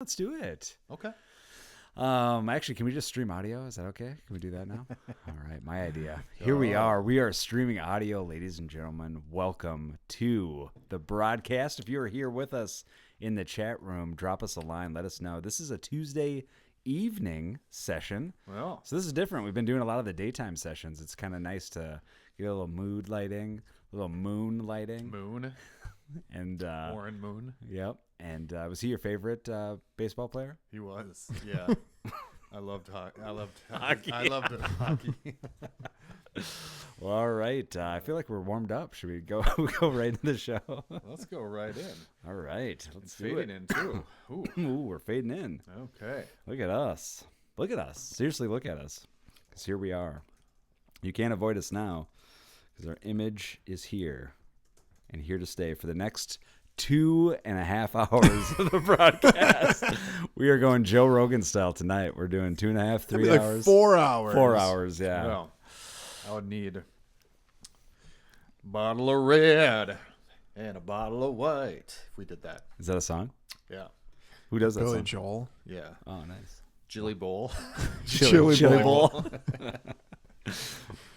let's do it. Okay. Actually, can we just stream audio? Is that okay? Can we do that now? All right, my idea. Here we are. We are streaming audio, ladies and gentlemen. Welcome to the broadcast. If you are here with us in the chat room, drop us a line. Let us know. This is a Tuesday evening session. Well, so this is different. We've been doing a lot of the daytime sessions. It's kind of nice to get a little mood lighting, a little moon lighting. Moon. And Warren Moon. Yep. And was he your favorite baseball player? He was. Yeah. I loved hockey. I loved hockey. Well, all right. I feel like we're warmed up. Should we go right into the show? Let's go right in. All right. Let's do fading it. in too. Ooh, we're fading in. Okay. Look at us. Look at us. Seriously, look at us. Because here we are. You can't avoid us now because our image is here and here to stay for the next 2.5 hours of the broadcast. We are going Joe Rogan style tonight. We're doing 2.5, 3 hours. Like 4 hours. 4 hours, yeah. Well, I would need a bottle of red and a bottle of white if we did that. Is that a song? Yeah. Who does that Billy song? Joel. Yeah. Oh, nice. Chili bowl. Chili bowl.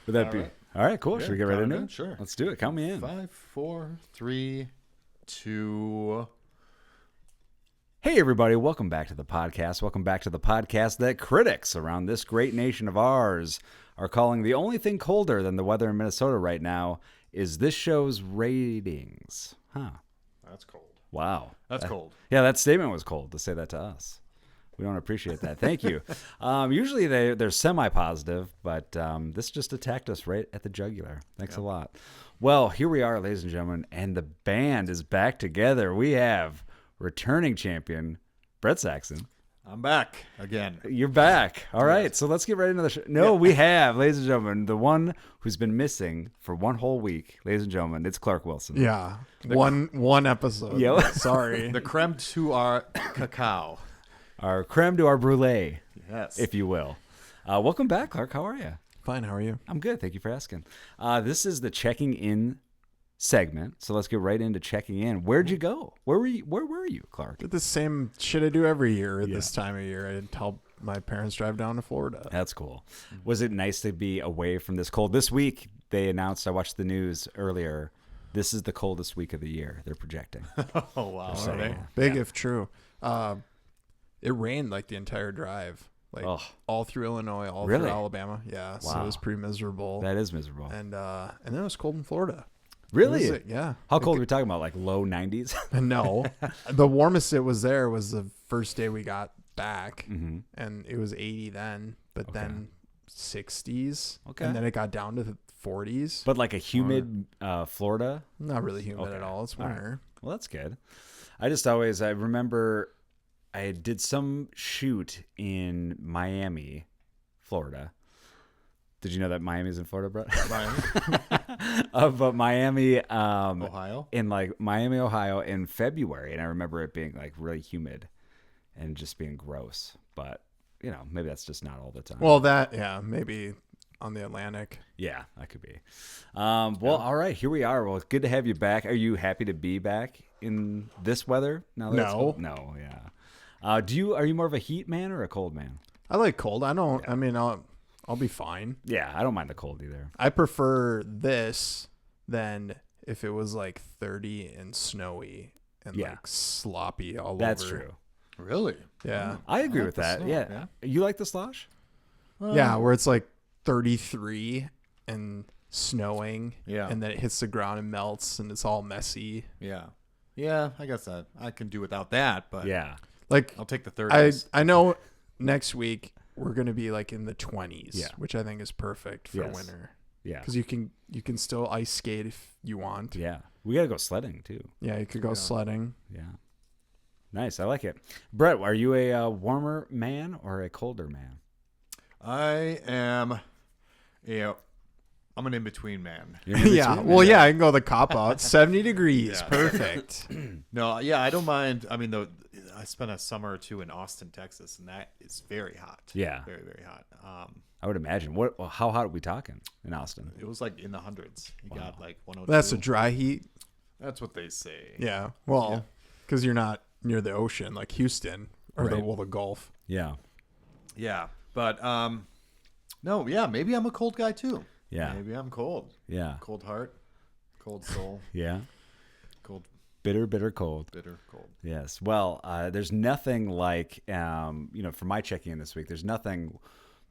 Would that be? right. All right, cool. Yeah, Should we get right count into it in? it? Sure. Let's do it. Count me in. 5, 4, 3, 2. Hey, everybody. Welcome back to the podcast. Welcome back to the podcast that critics around this great nation of ours are calling the only thing colder than the weather in Minnesota right now is this show's ratings. Huh. That's cold. Wow. That's cold. Yeah, that statement was cold to say that to us. We don't appreciate that. Thank you. Usually they're semi-positive, but this just attacked us right at the jugular. Thanks a lot. Well, here we are, ladies and gentlemen, and the band is back together. We have returning champion Brett Saxon. I'm back again. You're back. All right, so let's get right into the show. No, we have, ladies and gentlemen, the one who's been missing for one whole week. Ladies and gentlemen, it's Clark Wilson. Yeah. One episode. Yep. Sorry. The creme to our cacao. Our creme de our brulee, Yes. if you will. Welcome back, Clark. How are you? Fine. How are you? I'm good. Thank you for asking. This is the checking in segment, so let's get right into checking in. Where'd you go? Where were you, Clark? Did the same shit I do every year at this time of year. I help my parents drive down to Florida. That's cool. Was it nice to be away from this cold? This week, they announced, I watched the news earlier, this is the coldest week of the year, they're projecting. Oh, wow. So, Are they? Big if true. It rained like the entire drive. Like all through Illinois, all Really? through Alabama. Yeah. So Wow. it was pretty miserable. That is miserable. And then it was cold in Florida. Really? It was, yeah. How cold are we talking about? Like low 90s? No. The warmest it was there was the first day we got back. And it was 80 then, but then 60s. Okay. And then it got down to the 40s. But like a humid Florida? Not really humid at all. It's winter. Right. Well, that's good. I remember I did some shoot in Miami, Florida. Did you know that Miami's in Florida, Brett? Miami? But Miami, Ohio? in like Miami, Ohio in February. And I remember it being like really humid and just being gross. But, you know, maybe that's just not all the time. Well, maybe on the Atlantic. Yeah, that could be. All right, here we are. Well, it's good to have you back. Are you happy to be back in this weather? Now that it's cold? No, yeah. Are you more of a heat man or a cold man? I like cold. I don't. I mean, I'll be fine. Yeah, I don't mind the cold either. I prefer this than if it was like 30 and snowy and like sloppy all over. That's true. Really? Yeah. I agree like with the that. snow, Yeah. yeah. You like the slosh? Yeah, where it's like 33 and snowing. Yeah. And then it hits the ground and melts and it's all messy. Yeah. Yeah, I guess I can do without that, but Yeah. Like I'll take the 30s. I know next week we're going to be like in the 20s, Yeah. which I think is perfect for winter. Yeah. Because you can still ice skate if you want. Yeah. We got to go sledding too. Yeah, you could go sledding. Yeah. Nice. I like it. Brett, are you a warmer man or a colder man? I am I'm an in-between man. Yeah. Well, yeah, I can go the cop out. 70 degrees. Yeah. Perfect. No, yeah, I don't mind. I mean, I spent a summer or two in Austin, Texas, and that is very hot. Yeah. Very, very hot. I would imagine. How hot are we talking in Austin? It was like in the hundreds. You got like 102. That's a dry heat. That's what they say. Yeah. Well, because you're not near the ocean like Houston. or Right. the golf. Yeah. Yeah, but no, yeah, maybe I'm a cold guy too. Yeah. Maybe I'm cold. Yeah. Cold heart, cold soul, Yeah. cold, Bitter, bitter cold. bitter, cold. Yes. Well, there's nothing like, for my checking in this week, there's nothing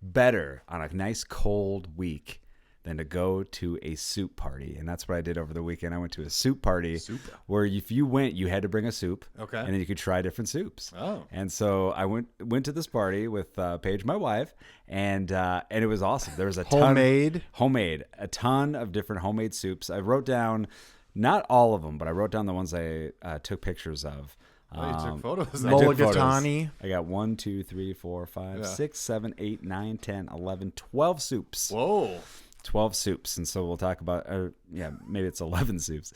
better on a nice cold week than to go to a soup party. And that's what I did over the weekend. I went to a soup party where if you went, you had to bring a soup. Okay. And then you could try different soups. Oh. And so I went to this party with Paige, my wife, and it was awesome. There was a Homemade? Homemade. A ton of different homemade soups. I wrote down, not all of them, but I wrote down the ones I took pictures of. Oh, you took photos. I took Mulligatawny. I got 1, 2, 3, 4, 5, Yeah. 6, 7, 8, 9, 10, 11, 12 soups. Whoa. 12 soups. And so we'll talk about, maybe it's 11 soups.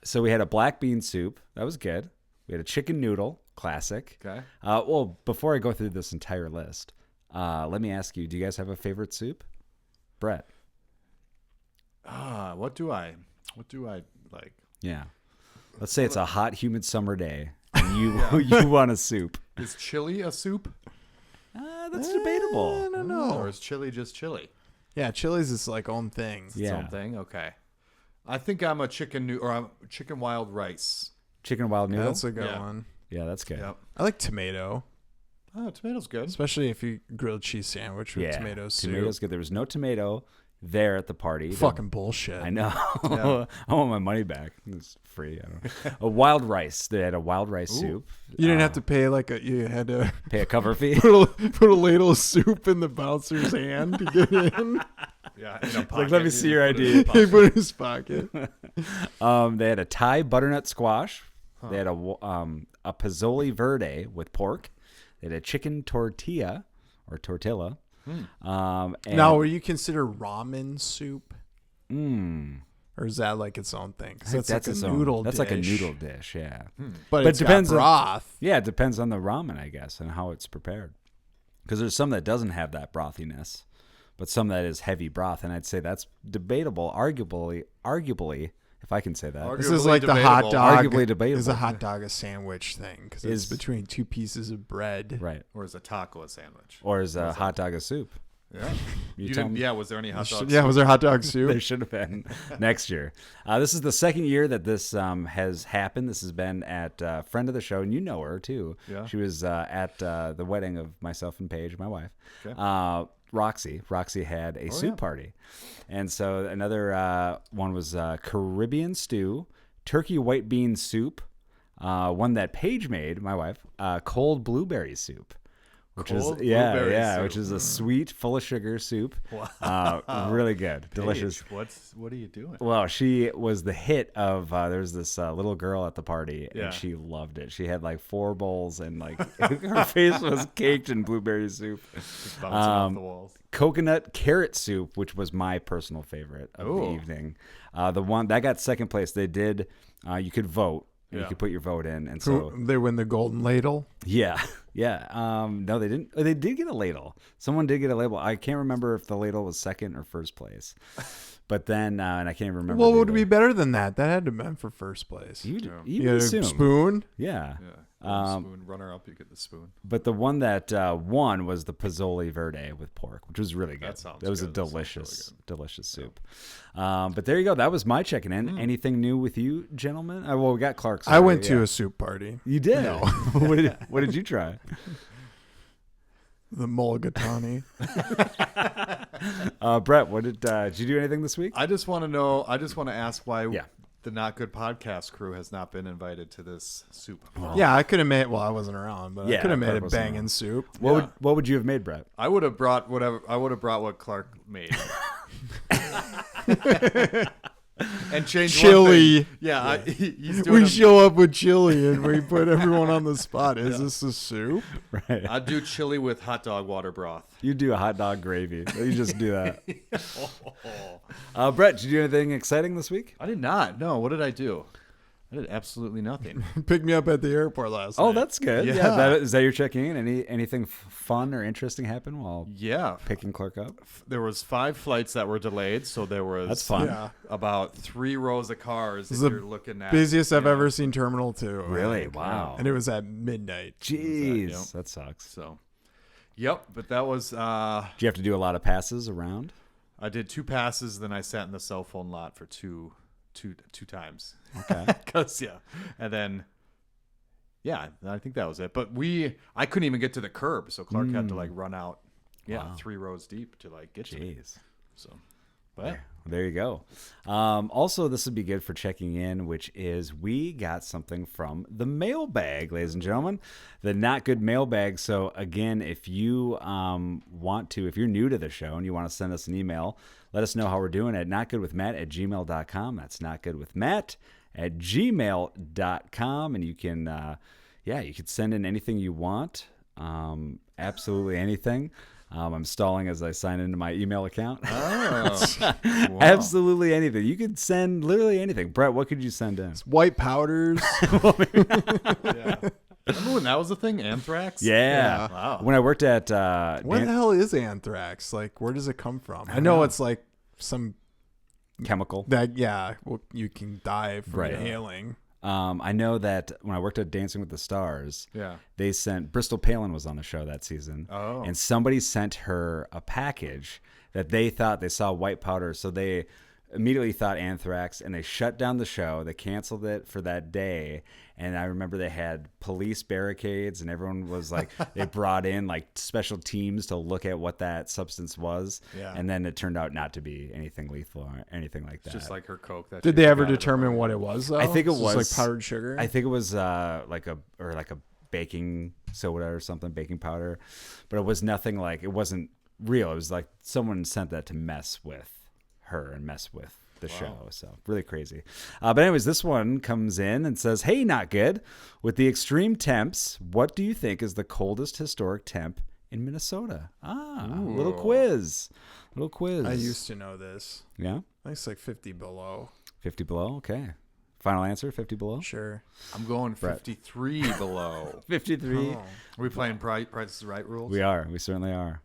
So we had a black bean soup. That was good. We had a chicken noodle, classic. Okay. Well, before I go through this entire list, let me ask you, do you guys have a favorite soup? Brett. What do I like? Yeah. Let's say it's a hot, humid summer day, and you want a soup. Is chili a soup? That's debatable. I don't know. Or is chili just chili? Yeah, chili's its like own thing. Yeah. Something. Okay. I think I'm a chicken wild rice. Chicken wild noodle. That's a good Yeah. one. Yeah, that's good. Yep. I like tomato, Oh, tomato's good. especially if you grilled cheese sandwich with Yeah, tomato soup. tomatoes good. There was no tomato there at the party. Fucking bullshit. I know. Yeah. I want my money back. It's free. I don't. A wild rice. They had a wild rice soup. You didn't have to pay you had to Pay a cover fee. put a ladle of soup in the bouncer's hand to get in. Yeah. In a Like, pocket. let me see your You put it in ID. a He pocket. put it in his pocket. They had a Thai butternut squash. They had a pozole verde with pork. They had a chicken tortilla or tortilla. And, Now, would you consider ramen soup, mm, or is that like its own thing? 'Cause I think that's its like a own- noodle. That's dish. like a noodle dish. Yeah. but it it's depends on- got broth. Yeah, it depends on the ramen, I guess, and how it's prepared. Because there's some that doesn't have that brothiness, but some that is heavy broth, and I'd say that's debatable. Arguably, if I can say that. This is like the hot debatable. dog. Arguably debatable. Is a hot dog a sandwich thing? Because it's Is- between two pieces of bread. Right. Or is a taco a sandwich? Or is a hot dog a soup? Yeah. You You tell didn't, me. yeah. Was there any hot dogs? Yeah, was there hot dog There soup? should have been next year. This is the second year that this has happened. This has been at a friend of the show, and you know her too. Yeah. She was at the wedding of myself and Paige, my wife. Okay. Roxy. Roxy had a soup yeah. party. And so another one was Caribbean stew, turkey white bean soup, one that Paige made, my wife, cold blueberry soup. Which Cold is blueberry soup. which is a sweet, full of sugar soup. Really good, delicious. Paige, what are you doing? Well, she was the hit of. There's this little girl at the party, Yeah. and she loved it. She had like 4 bowls, and like her face was caked in blueberry soup. Just bouncing off the walls. Coconut carrot soup, which was my personal favorite of the Ooh. evening. The one that got second place. They did. You could vote. And Yeah. You could put your vote in, and so They win the golden ladle. yeah. No, they didn't. They did get a ladle. Someone did get a label. I can't remember if the ladle was second or first place. But then, and I can't remember. What the would other- be better than that? That had to have been for first place. You'd You would had assume. a spoon. Yeah. Yeah. Spoon runner up. You get the spoon. But the one that won was the pozole verde with pork, which was really good. That sounds was a good. That sounds delicious, really delicious soup. But there you go. That was my checking in. Anything new with you, gentlemen? Well, we got Clark's. I went to yeah. a soup party. You did. No. what did you try? The mulligatawny. Brett, what did you do anything this week? I just want to know. I just want to ask why Yeah. the Not Good podcast crew has not been invited to this soup. party. Yeah, I could have made. Well, I wasn't around, but Yeah, I could have made Clark a wasn't banging around. soup. What would you have made, Brett? I would have brought whatever. I would have brought what Clark made. And change one Chili. thing. Yeah, he's doing. We show up with chili and we put everyone on the spot. Is this a soup? Right. I'd do chili with hot dog water broth. You do a hot dog gravy. You just do that. Brett, did you do anything exciting this week? I did not. No, what did I do? I did absolutely nothing. Picked me up at the airport last night. Oh, that's good. Yeah. Yeah. Is that your check-in? Anything fun or interesting happen while Yeah. picking Clark up? There was 5 flights that were delayed, so there was That's fun. Yeah. about 3 rows of cars This that is you're looking at. busiest I've Yeah. ever seen Terminal 2. Really? Like, Wow. And it was at midnight. Jeez, Yep. that sucks. So, yep. But that was. Do you have to do a lot of passes around? I did 2 passes, then I sat in the cell phone lot for two times. Okay. Cause and then. Yeah, I think that was it. But I couldn't even get to the curb, so Clark had to like run out. Yeah, Wow. 3 rows deep to like get to me. Jeez. So, but There you go. Also, this would be good for checking in, which is we got something from the mailbag, ladies and gentlemen, the Not Good mailbag. So again, if you if you're new to the show and you want to send us an email, let us know how we're doing at notgoodwithmatt@gmail.com. That's notgoodwithmatt@gmail.com. And you can, you can send in anything you want. Absolutely anything. I'm stalling as I sign into my email account. oh, wow. Absolutely anything. You could send literally anything. Brett, what could you send in? White powders. Yeah. Remember when that was the thing? Anthrax? Yeah. Wow. When I worked at What the hell is anthrax? Like, where does it come from? I know it's like some chemical. well, you can die from Right. inhaling. I know that when I worked at Dancing with the Stars, Yeah. they sent Bristol Palin was on the show that season. Oh. And somebody sent her a package that they thought they saw white powder. So they immediately thought anthrax and they shut down the show. They canceled it for that day. And I remember they had police barricades and everyone was like, they brought in like special teams to look at what that substance was. Yeah. And then it turned out not to be anything lethal or anything like that. Just like her Coke. That Did she they ever got at the determine bar. what it was, though? I think it It's just was like powdered sugar. I think it was like a baking soda or something, baking powder, but it was nothing like, it wasn't real. It was like someone sent that to mess with her and mess with the show. So really crazy. But anyways, this one comes in and says, "Hey, not good. With the extreme temps, what do you think is the coldest historic temp in Minnesota?" Little quiz. I used to know this. Yeah. I think it's like 50 below. 50 below. Okay. Final answer, 50 below. Sure. I'm going 53 below. 53. Oh. Are we playing Price is Right rules? We are. We certainly are.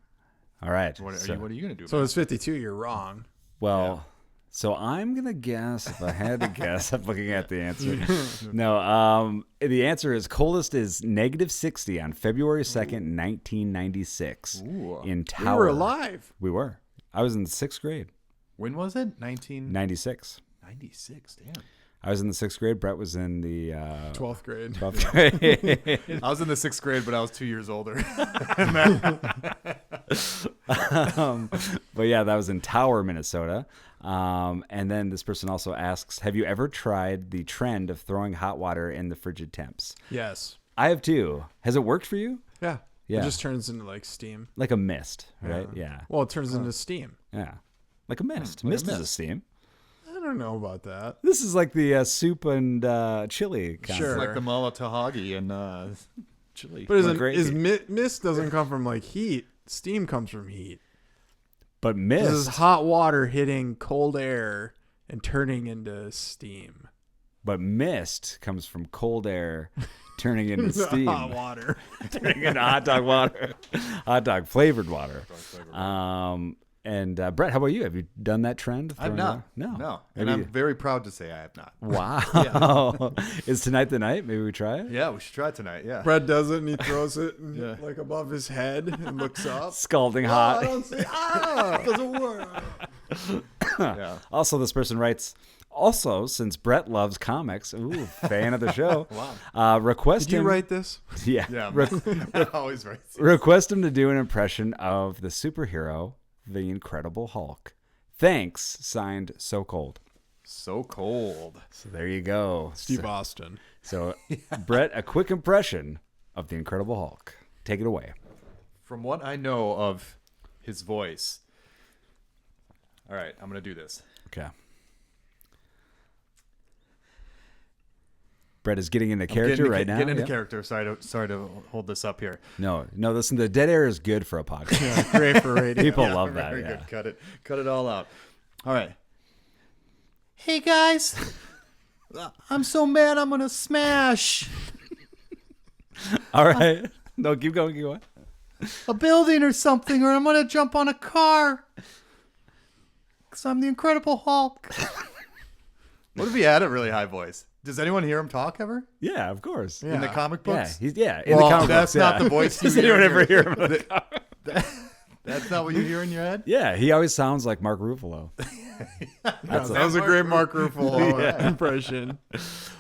All right. What so- are you going to do? So it's 52. You're wrong. Well, so I'm going to guess, if I had to guess, I'm looking at the answer. No, the answer is coldest is -60 on February 2nd, 1996 Ooh. in We Tower. were alive. We were. I was in the 6th grade, When was it? 1996. 96. Damn. I was in the 6th grade. Brett was in the 12th grade. 12th grade. I was in the 6th grade, but I was 2 years older. But yeah, that was in Tower, Minnesota. And then this person also asks, have you ever tried the trend of throwing hot water in the frigid temps? Yes. I have too. Has it worked for you? Yeah. Yeah. It just turns into like steam. Like a mist, right? Yeah. Well, it turns into steam. Yeah. Like a mist. like a Mist is a mist. steam. I don't know about that. This is like the soup and chili kind Sure. Like the Mulatahagi and chili. But gravy. mist doesn't come from like heat. Steam comes from heat. But This is mist. hot water hitting cold air and turning into steam. But mist comes from cold air turning into steam. Hot water. Turning into hot dog water. Hot dog flavored water. And Brett, how about you? Have you done that trend? I've Throwing not. water? No. No. And Maybe- I'm very proud to say I have not. Wow. Is tonight the night? Maybe we try it? Yeah, we should try it tonight. Yeah. Brett does it and he throws it Yeah. like above his head and looks up. Scalding I hot. don't see. It doesn't work. Yeah. Also, this person writes, also, since Brett loves comics, ooh, fan of the show, request Did you him. write this? Yeah. Yeah. Always right. Request him to do an impression of the superhero, the Incredible Hulk. Thanks, signed So Cold. So cold. So there you go. Steve Austin. So, Brett, a quick impression of the Incredible Hulk. Take it away. From what I know of his voice. All right, I'm going to do this. Okay. Brett is getting into character right now. Get into Yep. character. Sorry to hold this up here. No, listen, the dead air is good for a podcast. Yeah, great for radio. People love that. Very Yeah. good. Cut it. Cut it all out. All right. Hey guys. I'm so mad I'm going to smash All right. No, keep going. Keep going. a building or something, or I'm going to jump on a car because I'm the Incredible Hulk. What if he had a really high voice? Does anyone hear him talk ever? Yeah, of course. Yeah. In the comic Yeah, books? in the Well, comic that's books, not yeah. the voice you Does anyone hear. ever hear him? in the comic- That's not what you hear in your head? Yeah, he always sounds like Mark Ruffalo. That was a great Mark Ruffalo impression.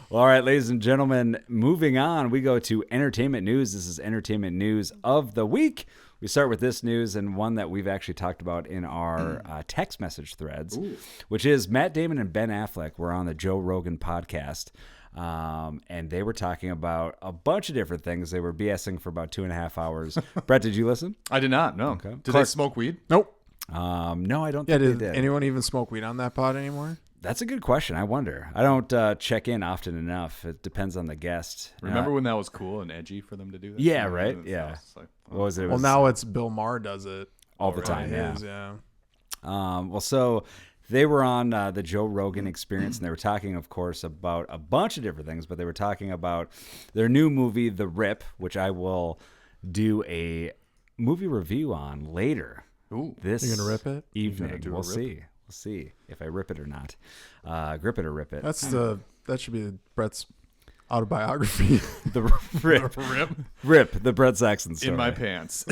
Well, all right, ladies and gentlemen, moving on, we go to entertainment news. This is entertainment news of the week. We start with this news, and one that we've actually talked about in our text message threads, which is Matt Damon and Ben Affleck were on the Joe Rogan podcast, and they were talking about a bunch of different things. They were BSing for about 2.5 hours. Brett, did you listen? I did not, no. Okay. Did they Clark- smoke weed? Nope. No, I don't Yeah, think did they did. anyone even smoke weed on that pod anymore? That's a good question. I wonder. I don't check in often enough. It depends on the guest. Remember when that was cool and edgy for them to do that? Yeah, right? Yeah. It's like, What was it? It Well, was now it's Bill Maher does it all the on time. Yeah. his, yeah. Well, so they were on the Joe Rogan Experience, and they were talking, of course, about a bunch of different things, but they were talking about their new movie, The Rip, which I will do a movie review on later. Ooh. This You're gonna rip it? evening. do a We'll rip? see. We'll see if I rip it or not. Grip it or rip it. That should be Brett's autobiography. The Rip. Rip, the Brett Saxon story. In my pants.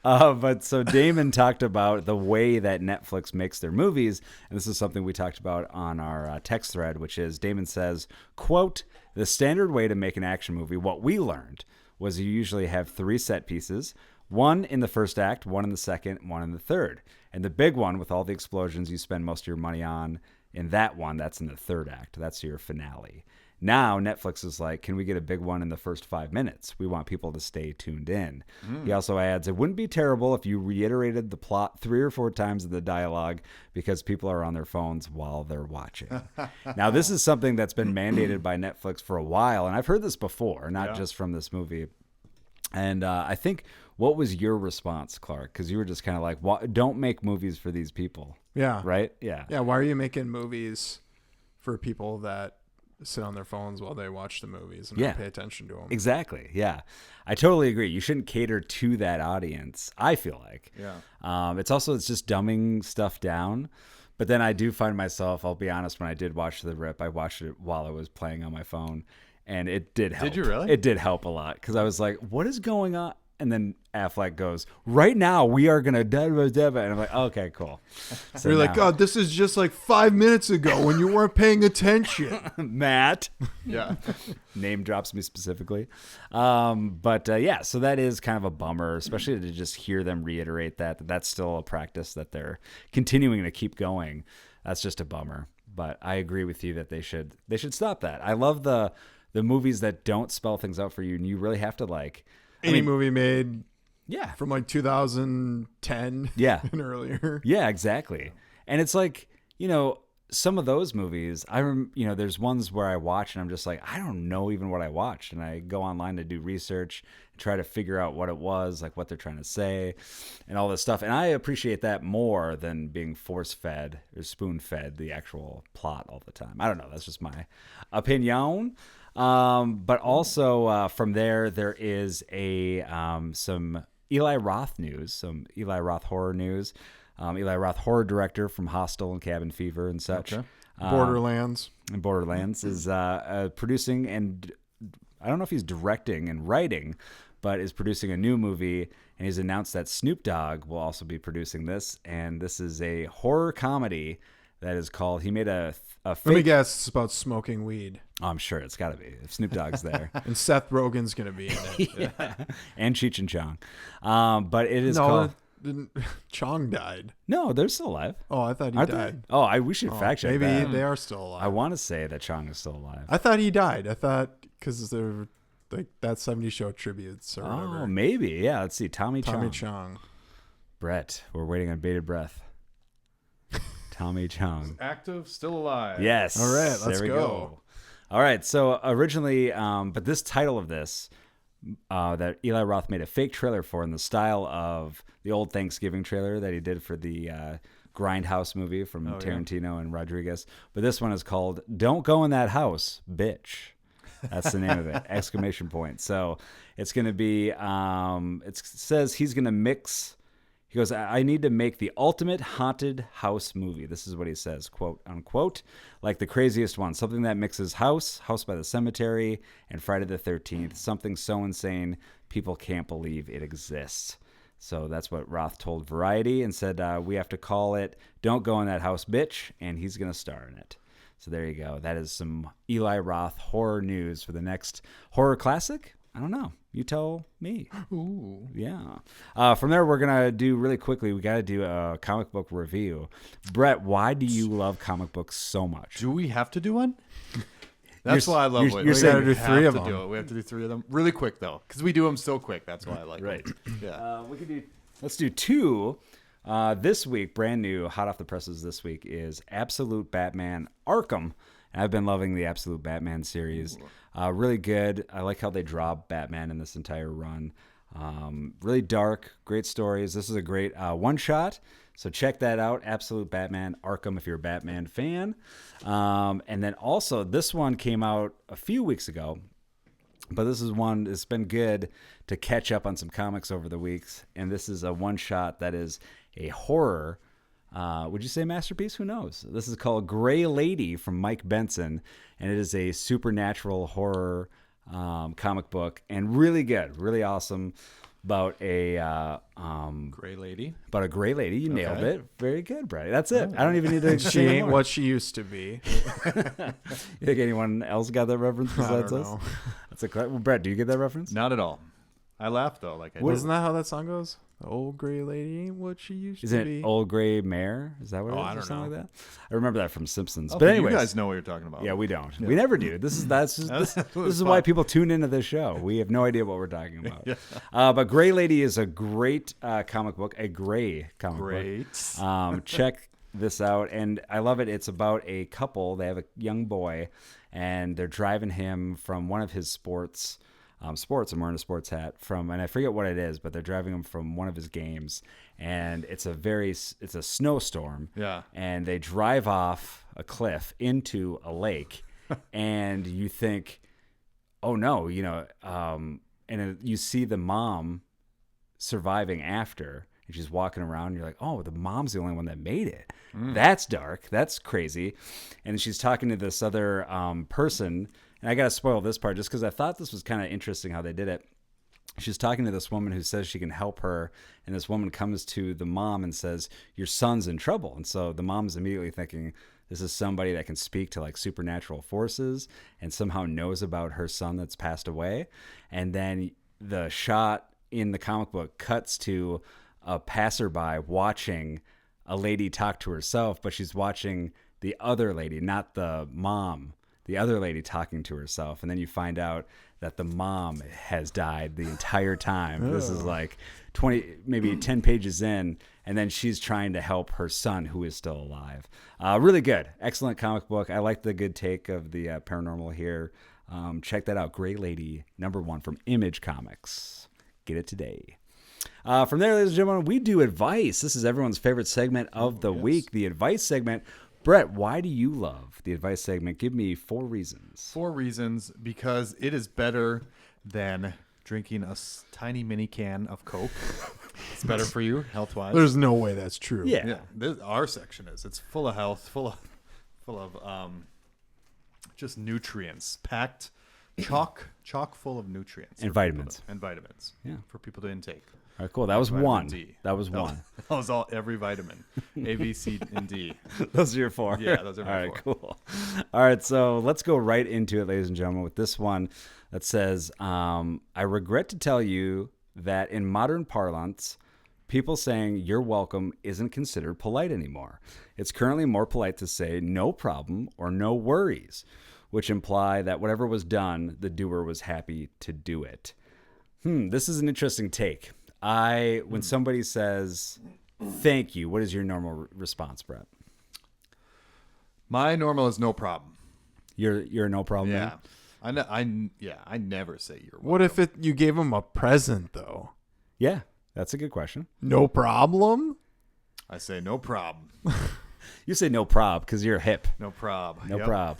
But so Damon talked about the way that Netflix makes their movies, and this is something we talked about on our text thread, which is Damon says, quote, the standard way to make an action movie, what we learned, was you usually have 3 set pieces, one in the first act, one in the second, one in the third. And the big one with all the explosions you spend most of your money on in that one, that's in the third act. That's your finale. Now Netflix is like, can we get a big one in the first 5 minutes? We want people to stay tuned in. He also adds, it wouldn't be terrible if you reiterated the plot 3 or 4 times in the dialogue because people are on their phones while they're watching. Now, this is something that's been mandated by Netflix for a while, and I've heard this before, not just from this movie. And I think, what was your response, Clark? Because you were just kind of like, don't make movies for these people. Yeah. Right? Yeah. Yeah. Why are you making movies for people that sit on their phones while they watch the movies and Yeah. not pay attention to them? Exactly. Yeah. I totally agree. You shouldn't cater to that audience, I feel like. Yeah. It's just dumbing stuff down. But then I do find myself, I'll be honest, when I did watch The Rip, I watched it while I was playing on my phone. And it did help. Did you really? It did help a lot. Because I was like, what is going on? And then Affleck goes, right now we are going to and I'm like, okay, cool. So You're like, now- God, this is just like 5 minutes ago when you weren't paying attention. Matt. Yeah. Name drops me specifically. Yeah, so that is kind of a bummer, especially to just hear them reiterate that's still a practice that they're continuing to keep going. That's just a bummer. But I agree with you that they should stop that. I love the movies that don't spell things out for you, and you really have to Any movie made yeah. from like 2010 Yeah. and earlier. Yeah, exactly. And it's like, some of those movies, there's ones where I watch and I'm just like, I don't know even what I watched. And I go online to do research, try to figure out what it was, like what they're trying to say and all this stuff. And I appreciate that more than being force-fed or spoon-fed the actual plot all the time. I don't know. That's just my opinion. But also from there is some Eli Roth news, some Eli Roth horror news. Eli Roth, horror director from Hostel and Cabin Fever and such. Okay. Borderlands. And Borderlands is producing, and I don't know if he's directing and writing, but is producing a new movie. And he's announced that Snoop Dogg will also be producing this. And this is a horror comedy that is called, he made a fake. Let me guess, it's about smoking weed. Oh, I'm sure it's got to be if Snoop Dogg's there. And Seth Rogen's going to be in it. Yeah. And Cheech and Chong. But it is No, called. Chong died. No, they're still alive. Oh, I thought he Aren't died. they? Oh, we should fact check Maybe that. they are still alive. I want to say that Chong is still alive. I thought he died. I thought because they're like that 70s show tributes or Oh, whatever. maybe. Yeah, let's see. Tommy Tommy Chong. Chong. Brett, we're waiting on bated breath. Tommy Chong. Active, still alive. Yes. All right, let's there we go. All right, so originally, but this title of this, that Eli Roth made a fake trailer for in the style of the old Thanksgiving trailer that he did for the grindhouse movie from yeah. Tarantino and Rodriguez. But this one is called "Don't Go in That House, Bitch." That's the name of it! Exclamation point. So it's going to be. It says he's going to mix. He goes, I need to make the ultimate haunted house movie. This is what he says, quote, unquote, like the craziest one. Something that mixes House by the Cemetery, and Friday the 13th. Something so insane, people can't believe it exists. So that's what Roth told Variety and said, we have to call it Don't Go in That House, Bitch, and he's going to star in it. So there you go. That is some Eli Roth horror news for the next horror classic. I don't know. You tell me. Ooh. Yeah. From there, we're going to do really quickly, we got to do a comic book review. Brett, why do you love comic books so much? Do we have to do one? That's why I love it. You're saying we have to do 3 of them. Do it. We have to do 3 of them really quick, though, because we do them so quick. That's why I like Right. them. Yeah. Let's do 2. This week, brand new, hot off the presses this week, is Absolute Batman Arkham. And I've been loving the Absolute Batman series. Really good. I like how they draw Batman in this entire run. Really dark, great stories. This is a great one-shot. So check that out, Absolute Batman Arkham, if you're a Batman fan. And then also, this one came out a few weeks ago. But this is one that's been good to catch up on some comics over the weeks. And this is a one-shot that is a horror. Would you say masterpiece? Who knows? This is called Gray Lady from Mike Benson. And it is a supernatural horror comic book. And really good, really awesome. About a Gray Lady. About a gray lady. You nailed it. Very good, Brett. That's it. I don't even need to She explain ain't more. what she used to be. You think anyone else got that reference besides don't us? know. That's a well, Brett, do you get that reference? Not at all. I laughed, though. Wasn't that how that song goes? The old gray lady ain't what she used Isn't to be. it Old Gray Mare? Is that what it is? I or don't something know. like that? I remember that from Simpsons. Oh, But anyways, you guys know what you're talking about. yeah, we don't. We never do. This is this is fun. why people tune into this show. We have no idea what we're talking about. But Gray Lady is a great comic book, a gray comic book. Check this out, and I love it. It's about a couple. They have a young boy, and they're driving him from one of his sports. I'm wearing a sports hat and I forget what it is, but they're driving him from one of his games, and it's a snowstorm. Yeah. And they drive off a cliff into a lake, and you think, oh no, you see the mom surviving after, and she's walking around, and you're like, oh, the mom's the only one that made it. That's dark. That's crazy. And she's talking to this other person. And I got to spoil this part just because I thought this was kind of interesting how they did it. She's talking to this woman who says she can help her. And this woman comes to the mom and says, your son's in trouble. And so the mom's immediately thinking, this is somebody that can speak to like supernatural forces and somehow knows about her son that's passed away. And then the shot in the comic book cuts to a passerby watching a lady talk to herself, but she's watching the other lady, not the mom. The other lady talking to herself, and then you find out that the mom has died the entire time. This is like 20, maybe 10 pages in, and then she's trying to help her son who is still alive. Really good. Excellent comic book. I like the good take of the paranormal here. Check that out. Gray Lady, #1 from Image Comics. Get it today. From there, ladies and gentlemen, we do advice. This is everyone's favorite segment of the week, the advice segment. Brett, why do you love the advice segment? Give me 4 reasons. 4 reasons, because it is better than drinking a tiny mini can of Coke. It's better for you health-wise. There's no way that's true. Yeah. Our section is. It's full of health, full of just nutrients, packed chock full of nutrients And vitamins. Yeah, for people to intake. All right, cool. That was Vitamin one. D. That was one. That was all, every vitamin. A, B, C, and D. Those are your 4. Yeah, those are my All right, 4. cool. All right, so let's go right into it, ladies and gentlemen, with this one that says, I regret to tell you that in modern parlance, people saying you're welcome isn't considered polite anymore. It's currently more polite to say no problem or no worries, which imply that whatever was done, the doer was happy to do it. This is an interesting take. When somebody says thank you, what is your normal response, Brett? My normal is no problem. You're a no problem Yeah. man? I never say you're welcome. What if you gave him a present though? Yeah, that's a good question. No problem. I say no prob. You say no prob because you're hip. No prob. No Yep. prob.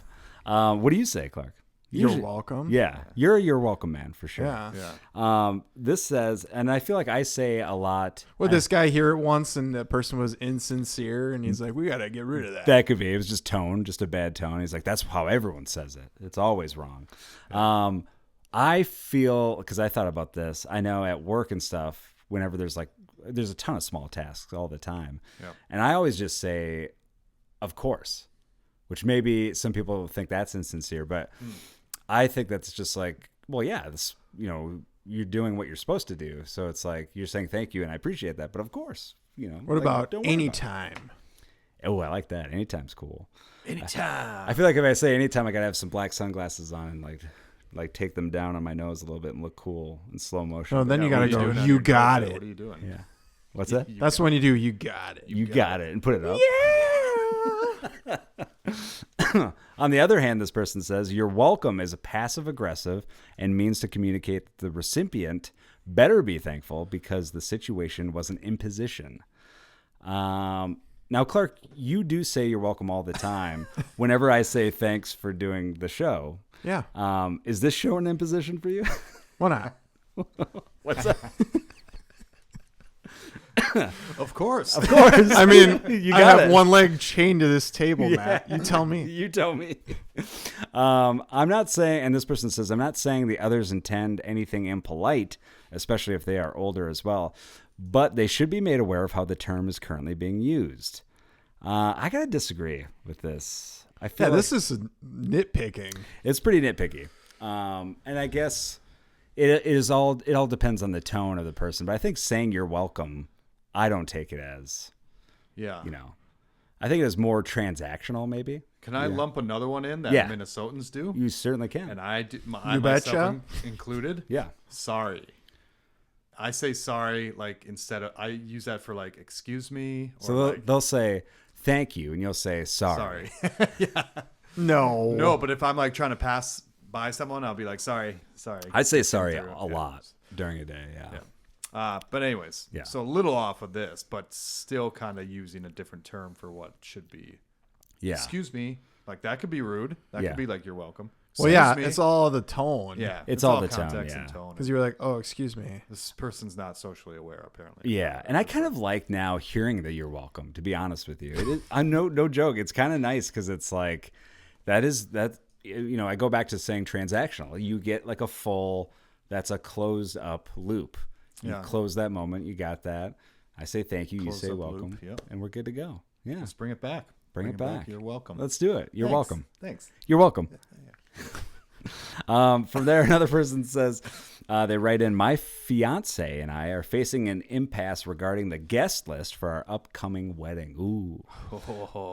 What do you say, Clark? You're Usually- welcome. Yeah, you're welcome, man, for sure. Yeah. Yeah. This says, and I feel like I say a lot. Well, this guy hear it once, and the person was insincere, and he's like, "We gotta get rid of that." That could be. It was just tone, just a bad tone. He's like, that's how everyone says it. It's always wrong. I feel, because I thought about this, I know at work and stuff, whenever there's a ton of small tasks all the time. Yep. And I always just say, of course, which maybe some people think that's insincere, but I think that's just like, well, yeah, this, you're doing what you're supposed to do. So it's like, you're saying thank you, and I appreciate that. But of course, What about don't worry about it. anytime? Oh, I like that. Anytime's cool. Anytime. I feel like if I say anytime, I gotta have some black sunglasses on and like take them down on my nose a little bit and look cool in slow motion. No, then you What are gotta go. doing on You your got nose? it. What are you doing? Yeah. What's that? That's when you do. You got it. You got it, and put it up. On the other hand, this person says, "You're welcome" is a passive aggressive and means to communicate that the recipient better be thankful because the situation was an imposition. Now, Clark, you do say you're welcome all the time. Whenever I say thanks for doing the show, Yeah. is this show an imposition for you? Why not? What's that? Of course. Of course. I mean, You I got have it. one leg chained to this table, Matt. You tell me. You tell me. I'm not saying, and this person says, I'm not saying the others intend anything impolite, especially if they are older as well, but they should be made aware of how the term is currently being used. I gotta disagree with this. I feel Yeah, like this is nitpicking. it's pretty nitpicky, and I guess it all depends on the tone of the person. But I think saying you're welcome, I don't take it as, Yeah. I think it is more transactional, maybe. Can I lump another one in that Yeah. Minnesotans do? You certainly can. And I do, You betcha. myself included. Yeah. Sorry. I say sorry instead of, I use that for excuse me or So they'll say thank you, and you'll say sorry. sorry. Yeah. No. No, but if I'm trying to pass by someone, I'll be like, sorry. I'd say sorry through. a lot during a day. Yeah. But anyways, Yeah. so a little off of this, but still kind of using a different term for what should be. Yeah. Excuse me. That could be rude. That Yeah. could be you're welcome. Well, yeah, Excuse me. it's all the tone. Yeah. It's all the tone, context yeah. and tone. Because you were like, oh, excuse me. This person's not socially aware, apparently. Yeah, and I kind of like now hearing that you're welcome. To be honest with you, it is. I'm no joke. It's kind of nice because it's like that. I go back to saying transactional. You get a full. That's a closed up loop. You Yeah. close that moment. You got that. I say thank you. Closed you say up welcome, loop, yep. and we're good to go. Yeah, Let's bring it back. Bring it back. You're welcome. let's do it. You're Thanks. welcome. Thanks. You're welcome. From there, another person says, they write in, my fiance and I are facing an impasse regarding the guest list for our upcoming wedding. Ooh,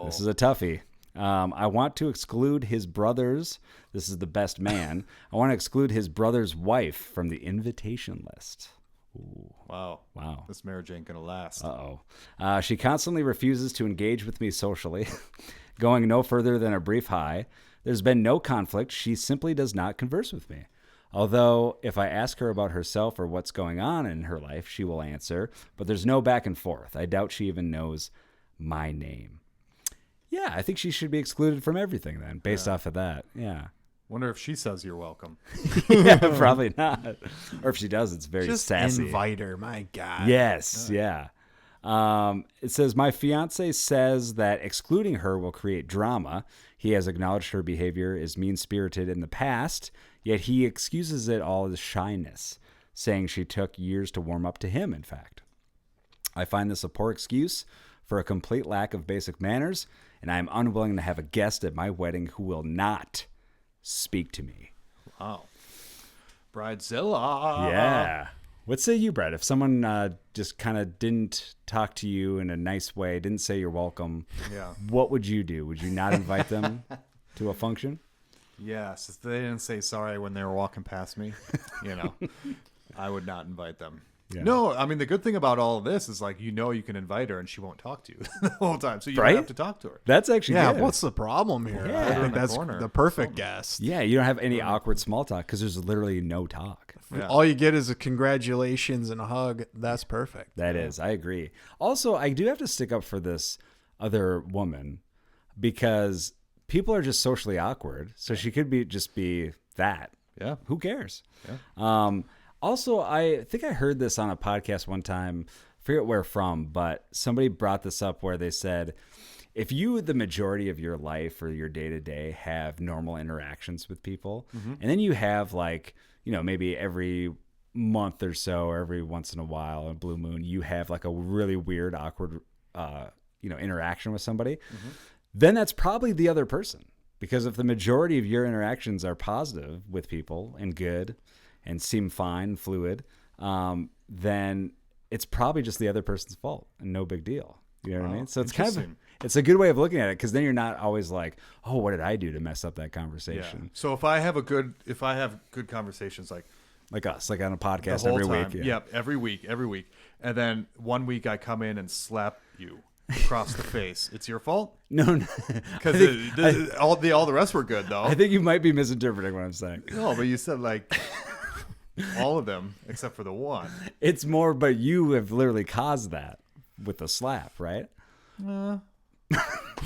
this is a toughie. I want to exclude his brother's, this is the best man, I want to exclude his brother's wife from the invitation list. Ooh, Wow. wow. This marriage ain't going to last. Uh-oh. She constantly refuses to engage with me socially, going no further than a brief hi. There's been no conflict. She simply does not converse with me. Although, if I ask her about herself or what's going on in her life, she will answer, but there's no back and forth. I doubt she even knows my name. Yeah, I think she should be excluded from everything then, based off of that. Yeah. Wonder if she says you're welcome. Yeah, probably not. Or if she does, it's very Just sassy. invite her. My God. Yes, yeah. It says, my fiance says that excluding her will create drama. He has acknowledged her behavior is mean-spirited in the past, yet he excuses it all as shyness, saying she took years to warm up to him, in fact. I find this a poor excuse for a complete lack of basic manners, and I am unwilling to have a guest at my wedding who will not speak to me. Wow. Bridezilla. Yeah. What say you, Brett? If someone just kind of didn't talk to you in a nice way, didn't say you're welcome, Yeah. what would you do? Would you not invite them to a function? Yes. If they didn't say sorry when they were walking past me, I would not invite them. Yeah. No, I mean, the good thing about all of this is like, you can invite her and she won't talk to you the whole time. So you Right? don't have to talk to her. That's actually Yeah, good. what's the problem here? Yeah. I In think the that's corner. the perfect guest. Yeah, you don't have any awkward small talk because there's literally no talk. Yeah. All you get is a congratulations and a hug. That's perfect. That is, I agree. Also, I do have to stick up for this other woman because people are just socially awkward. So she could just be that. Yeah. Who cares? Yeah. Also, I think I heard this on a podcast one time. I forget where from, but somebody brought this up where they said, if you, the majority of your life or your day to day, have normal interactions with people, and then you have like, maybe every month or so, or every once in a while, a blue moon, you have like a really weird, awkward, interaction with somebody, then that's probably the other person. Because if the majority of your interactions are positive with people and good and seem fine, fluid, then it's probably just the other person's fault and no big deal. You know what I mean? So it's kind of, Interesting. it's a good way of looking at it because then you're not always like, oh, what did I do to mess up that Yeah. conversation? So if I have good conversations Like us, like on a podcast the whole every time, week. yep, every week, and then one week I come in and slap you across the face, it's your fault No, because all the rest were good though. I think you might be misinterpreting what I'm saying. No, but you said like all of them except for the one. It's more, but you have literally caused that with the slap, right?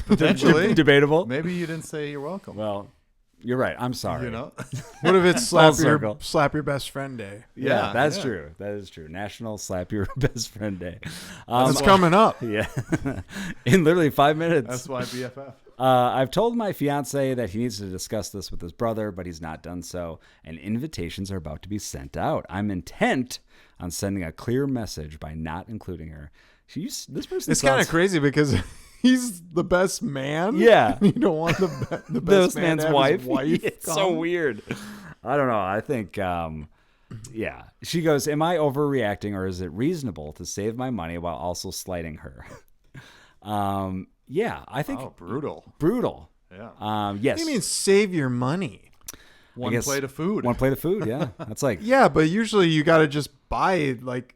Potentially. Debatable. Maybe you didn't say you're welcome. Well, you're right. I'm sorry. You know? What if it's Full slap your best friend day? Yeah, that's yeah. true. That is true. National Slap Your Best Friend Day. It's coming up. Yeah. In literally 5 minutes. That's why BFF. I've told my fiance that he needs to discuss this with his brother, but he's not done so, and invitations are about to be sent out. I'm intent on sending a clear message by not including her. This person It's kind sounds- of crazy because he's the best man. Yeah. You don't want the the best best man man's to have wife. his wife It's come. so weird. I don't know. I think, yeah. She goes, am I overreacting or is it reasonable to save my money while also slighting her? Yeah, I think Oh, brutal. brutal. Yeah. Yes. What do you mean save your money? One guess plate of food. One plate of food. Yeah. That's like, Yeah, but usually you got to just buy like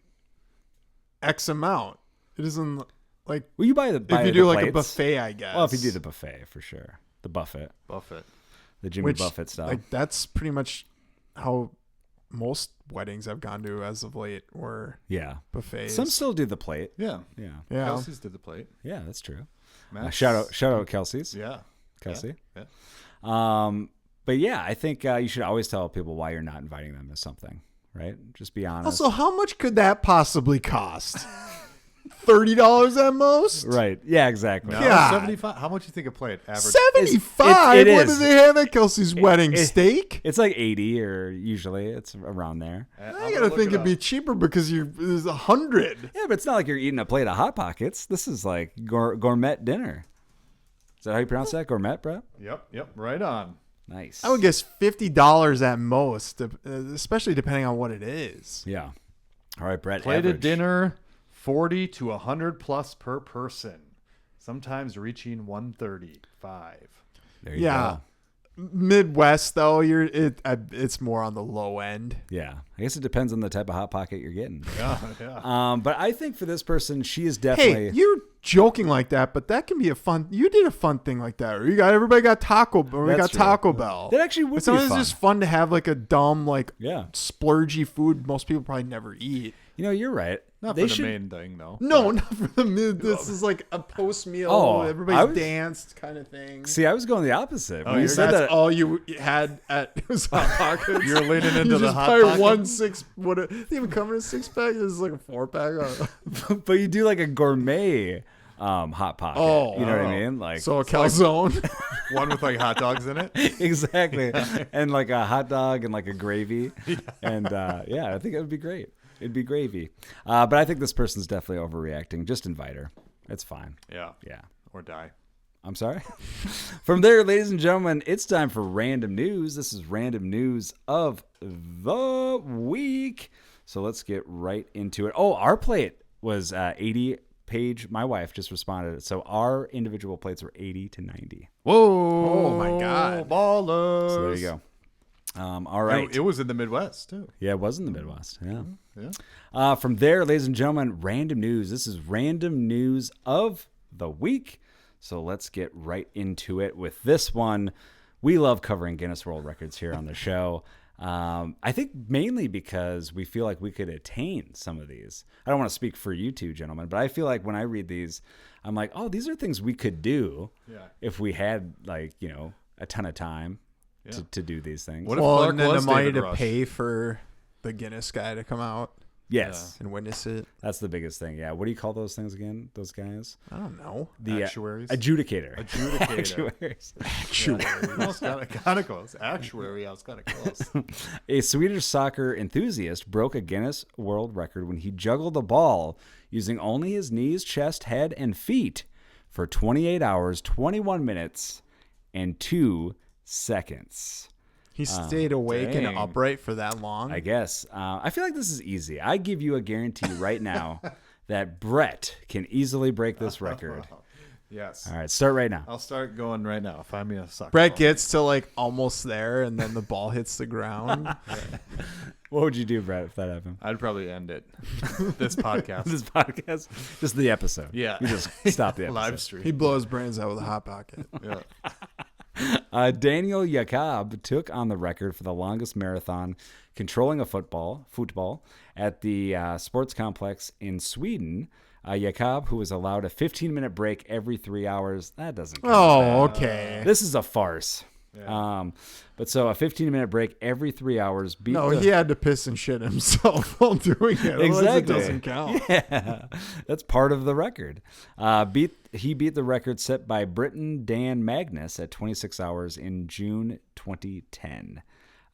X amount. It isn't like well, you buy if you do like a buffet, I guess. Well, if you do the buffet, for sure. The buffet. Buffett. The Jimmy Which, Buffett style. like that's pretty much how most weddings I've gone to as of late were yeah. buffets. Some still do the plate. Yeah. Yeah. yeah. Kelsey's did the plate. Yeah, that's true. Max. Shout out Kelsey's. Yeah. Kelsey. Yeah. But yeah, I think you should always tell people why you're not inviting them to something, right? Just be honest. Also, how much could that possibly cost? $30 at most. Right. Yeah, exactly. No, God. 75. How much do you think a plate average? 75. it What is. do they have at Kelsey's wedding? Steak. It's like 80 or usually it's around there. I gotta think it'd be cheaper because there's 100. Yeah, but it's not like you're eating a plate of Hot Pockets. This is like gourmet dinner. Is that how you pronounce that? Gourmet, bro? Yep. Right on. Nice. I would guess $50 at most, especially depending on what it is. Yeah. All right, Brett. Plate average. of dinner, 40 to 100 plus per person. Sometimes reaching 135. There you Yeah. go. Midwest though, it's more on the low end. Yeah. I guess it depends on the type of Hot Pocket you're getting. Yeah. But I think for this person, she is definitely. Hey, you're joking like that, but that can be a fun. You did a fun thing like that. Or everybody got Taco Bell. That actually would But be sometimes fun. it's just fun to have like a dumb like Yeah. splurgy food most people probably never eat. You know, you're right. Not They for the should- main thing, though. No, not for the mid. This is like a post meal. Oh, everybody I was- danced kind of thing. See, I was going the opposite. When you you're- said That's that, all you had at it was Hot Pockets. You're leaning You into the just Hot buy Pocket? one six. What? They even come in a 6-pack. This is like a 4-pack. but you do like a gourmet Hot Pocket. Oh. You know what I Oh. mean? Like So a calzone. One with like hot dogs in it. exactly, and like a hot dog and like a gravy, and yeah, I think it would be great. It'd be gravy. But I think this person's definitely overreacting. Just invite her. It's fine. Yeah. Yeah. Or die. I'm sorry. From there, ladies and gentlemen, it's time for random news. This is random news of the week. So let's get right into it. Oh, our plate was 80. Paige, my wife, just responded. So our individual plates were 80 to 90. Whoa. Oh, my God. Ballers. So there you go. All right. It was in the Midwest, too. Yeah, it was in the Midwest. Yeah. Yeah. From there, ladies and gentlemen, random news. This is random news of the week. So let's get right into it with this one. We love covering Guinness World Records here on the show. I think mainly because we feel like we could attain some of these. I don't want to speak for you two gentlemen, but I feel like when I read these, I'm like, oh, these are things we could do if we had a ton of time to do these things. What if Well, Clark and then was the money David to Rush? pay for the Guinness guy to come out Yes, and witness it. that's the biggest thing. Yeah, what do you call those things again? Those guys? I don't know. The Actuaries? adjudicator. Adjudicator. Actuaries. I was kind of close. Actuary, I was kind of close. A Swedish soccer enthusiast broke a Guinness World Record when he juggled a ball using only his knees, chest, head, and feet for 28 hours, 21 minutes, and 2 seconds. He stayed awake and dang. upright for that long. I guess. I feel like this is easy. I give you a guarantee right now that Brett can easily break this record. Yes. All right, start right now. I'll start going right now. Find me a soccer Brett ball. gets to like almost there, and then the ball hits the ground. What would you do, Brett, if that happened? I'd probably end it. This podcast. This podcast? Just the episode. Yeah. You just stop the episode. Live stream. He blows brains out with a hot pocket. Yeah. Daniel Jakob took on the record for the longest marathon controlling a football at the sports complex in Sweden. Jakob, who was allowed a 15-minute break every 3 hours. That doesn't count. Oh, okay. This is a farce. Yeah. But so a 15-minute break every 3 hours. No, he had to piss and shit himself while doing it. Otherwise Exactly. It doesn't count. Yeah, that's part of the record. He beat the record set by Briton Dan Magnus at 26 hours in June 2010.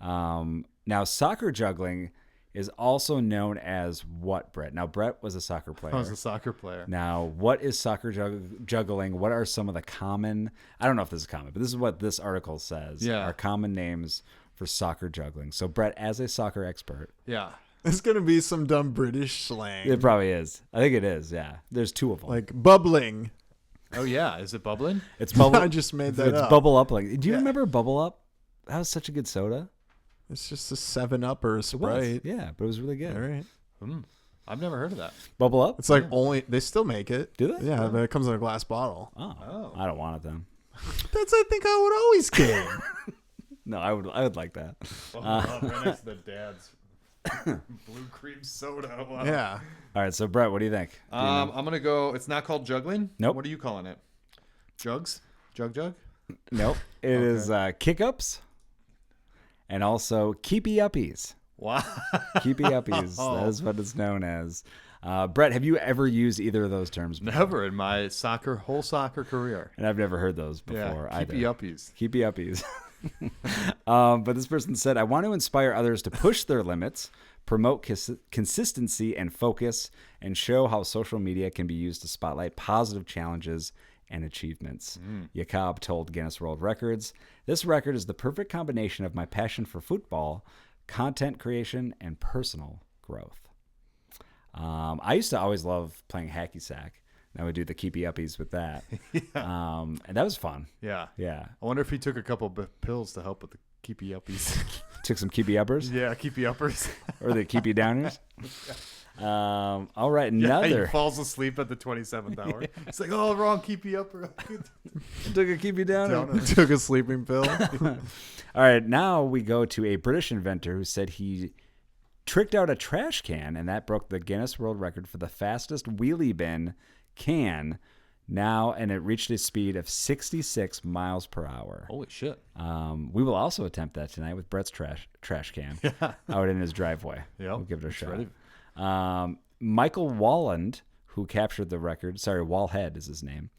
Now, soccer juggling is also known as what, Brett? Now, Brett was a soccer player. I was a soccer player. Now, what is soccer juggling? What are some of the common, I don't know if this is common, but this is what this article says, are common names for soccer juggling. So, Brett, as a soccer expert. Yeah. It's going to be some dumb British slang. It probably is. I think it is, yeah. There's 2 of them. Like bubbling. Oh, yeah. Is it bubbling? It's bubble. I just made that It's up. bubble up. Like, do you remember Bubble Up? That was such a good soda. It's just a 7-Up or a It was. Sprite. Yeah, but it was really good. All right. I've never heard of that. Bubble Up? It's like only, they still make it. Do they? Yeah, but it comes in a glass bottle. Oh. I don't want it then. That's, I think, how it always came. No, I would like that. Right next to the dad's blue cream soda. Wow. Yeah. All right, so Brett, what do you think? Do you know? I'm going to go, it's not called juggling? Nope. What are you calling it? Jugs? Jug? Nope. It is kick-ups and also Keepie Uppies. Wow. Keepie Uppies. That is what it's known as. Brett, have you ever used either of those terms before? Never in my whole soccer career. And I've never heard those before either. Keepie Uppies. Keepie Uppies. But this person said, I want to inspire others to push their limits, promote consistency and focus, and show how social media can be used to spotlight positive challenges and achievements. Jakob told Guinness World Records, this record is the perfect combination of my passion for football, content creation, and personal growth. I used to always love playing hacky sack. And I would do the Keepie Uppies with that. And that was fun. Yeah. Yeah. I wonder if he took a couple pills to help with the Keepie Uppies. Took some Keepie Uppers Yeah, Keepie Uppers. or the Keepie Downers. All right, Yeah, another. he falls asleep at the 27th hour. It's like, oh, wrong Keepie Upper. Took a Keepie Downer. Took a sleeping pill. All right, now we go to a British inventor who said he tricked out a trash can, and that broke the Guinness World Record for the fastest wheelie bin can now, and it reached a speed of 66 miles per hour. Holy shit. We will also attempt that tonight with Brett's trash can out in his driveway. Yep, We'll give it a it's shot. ready. Michael Walland, who captured the record, Wallhead is his name,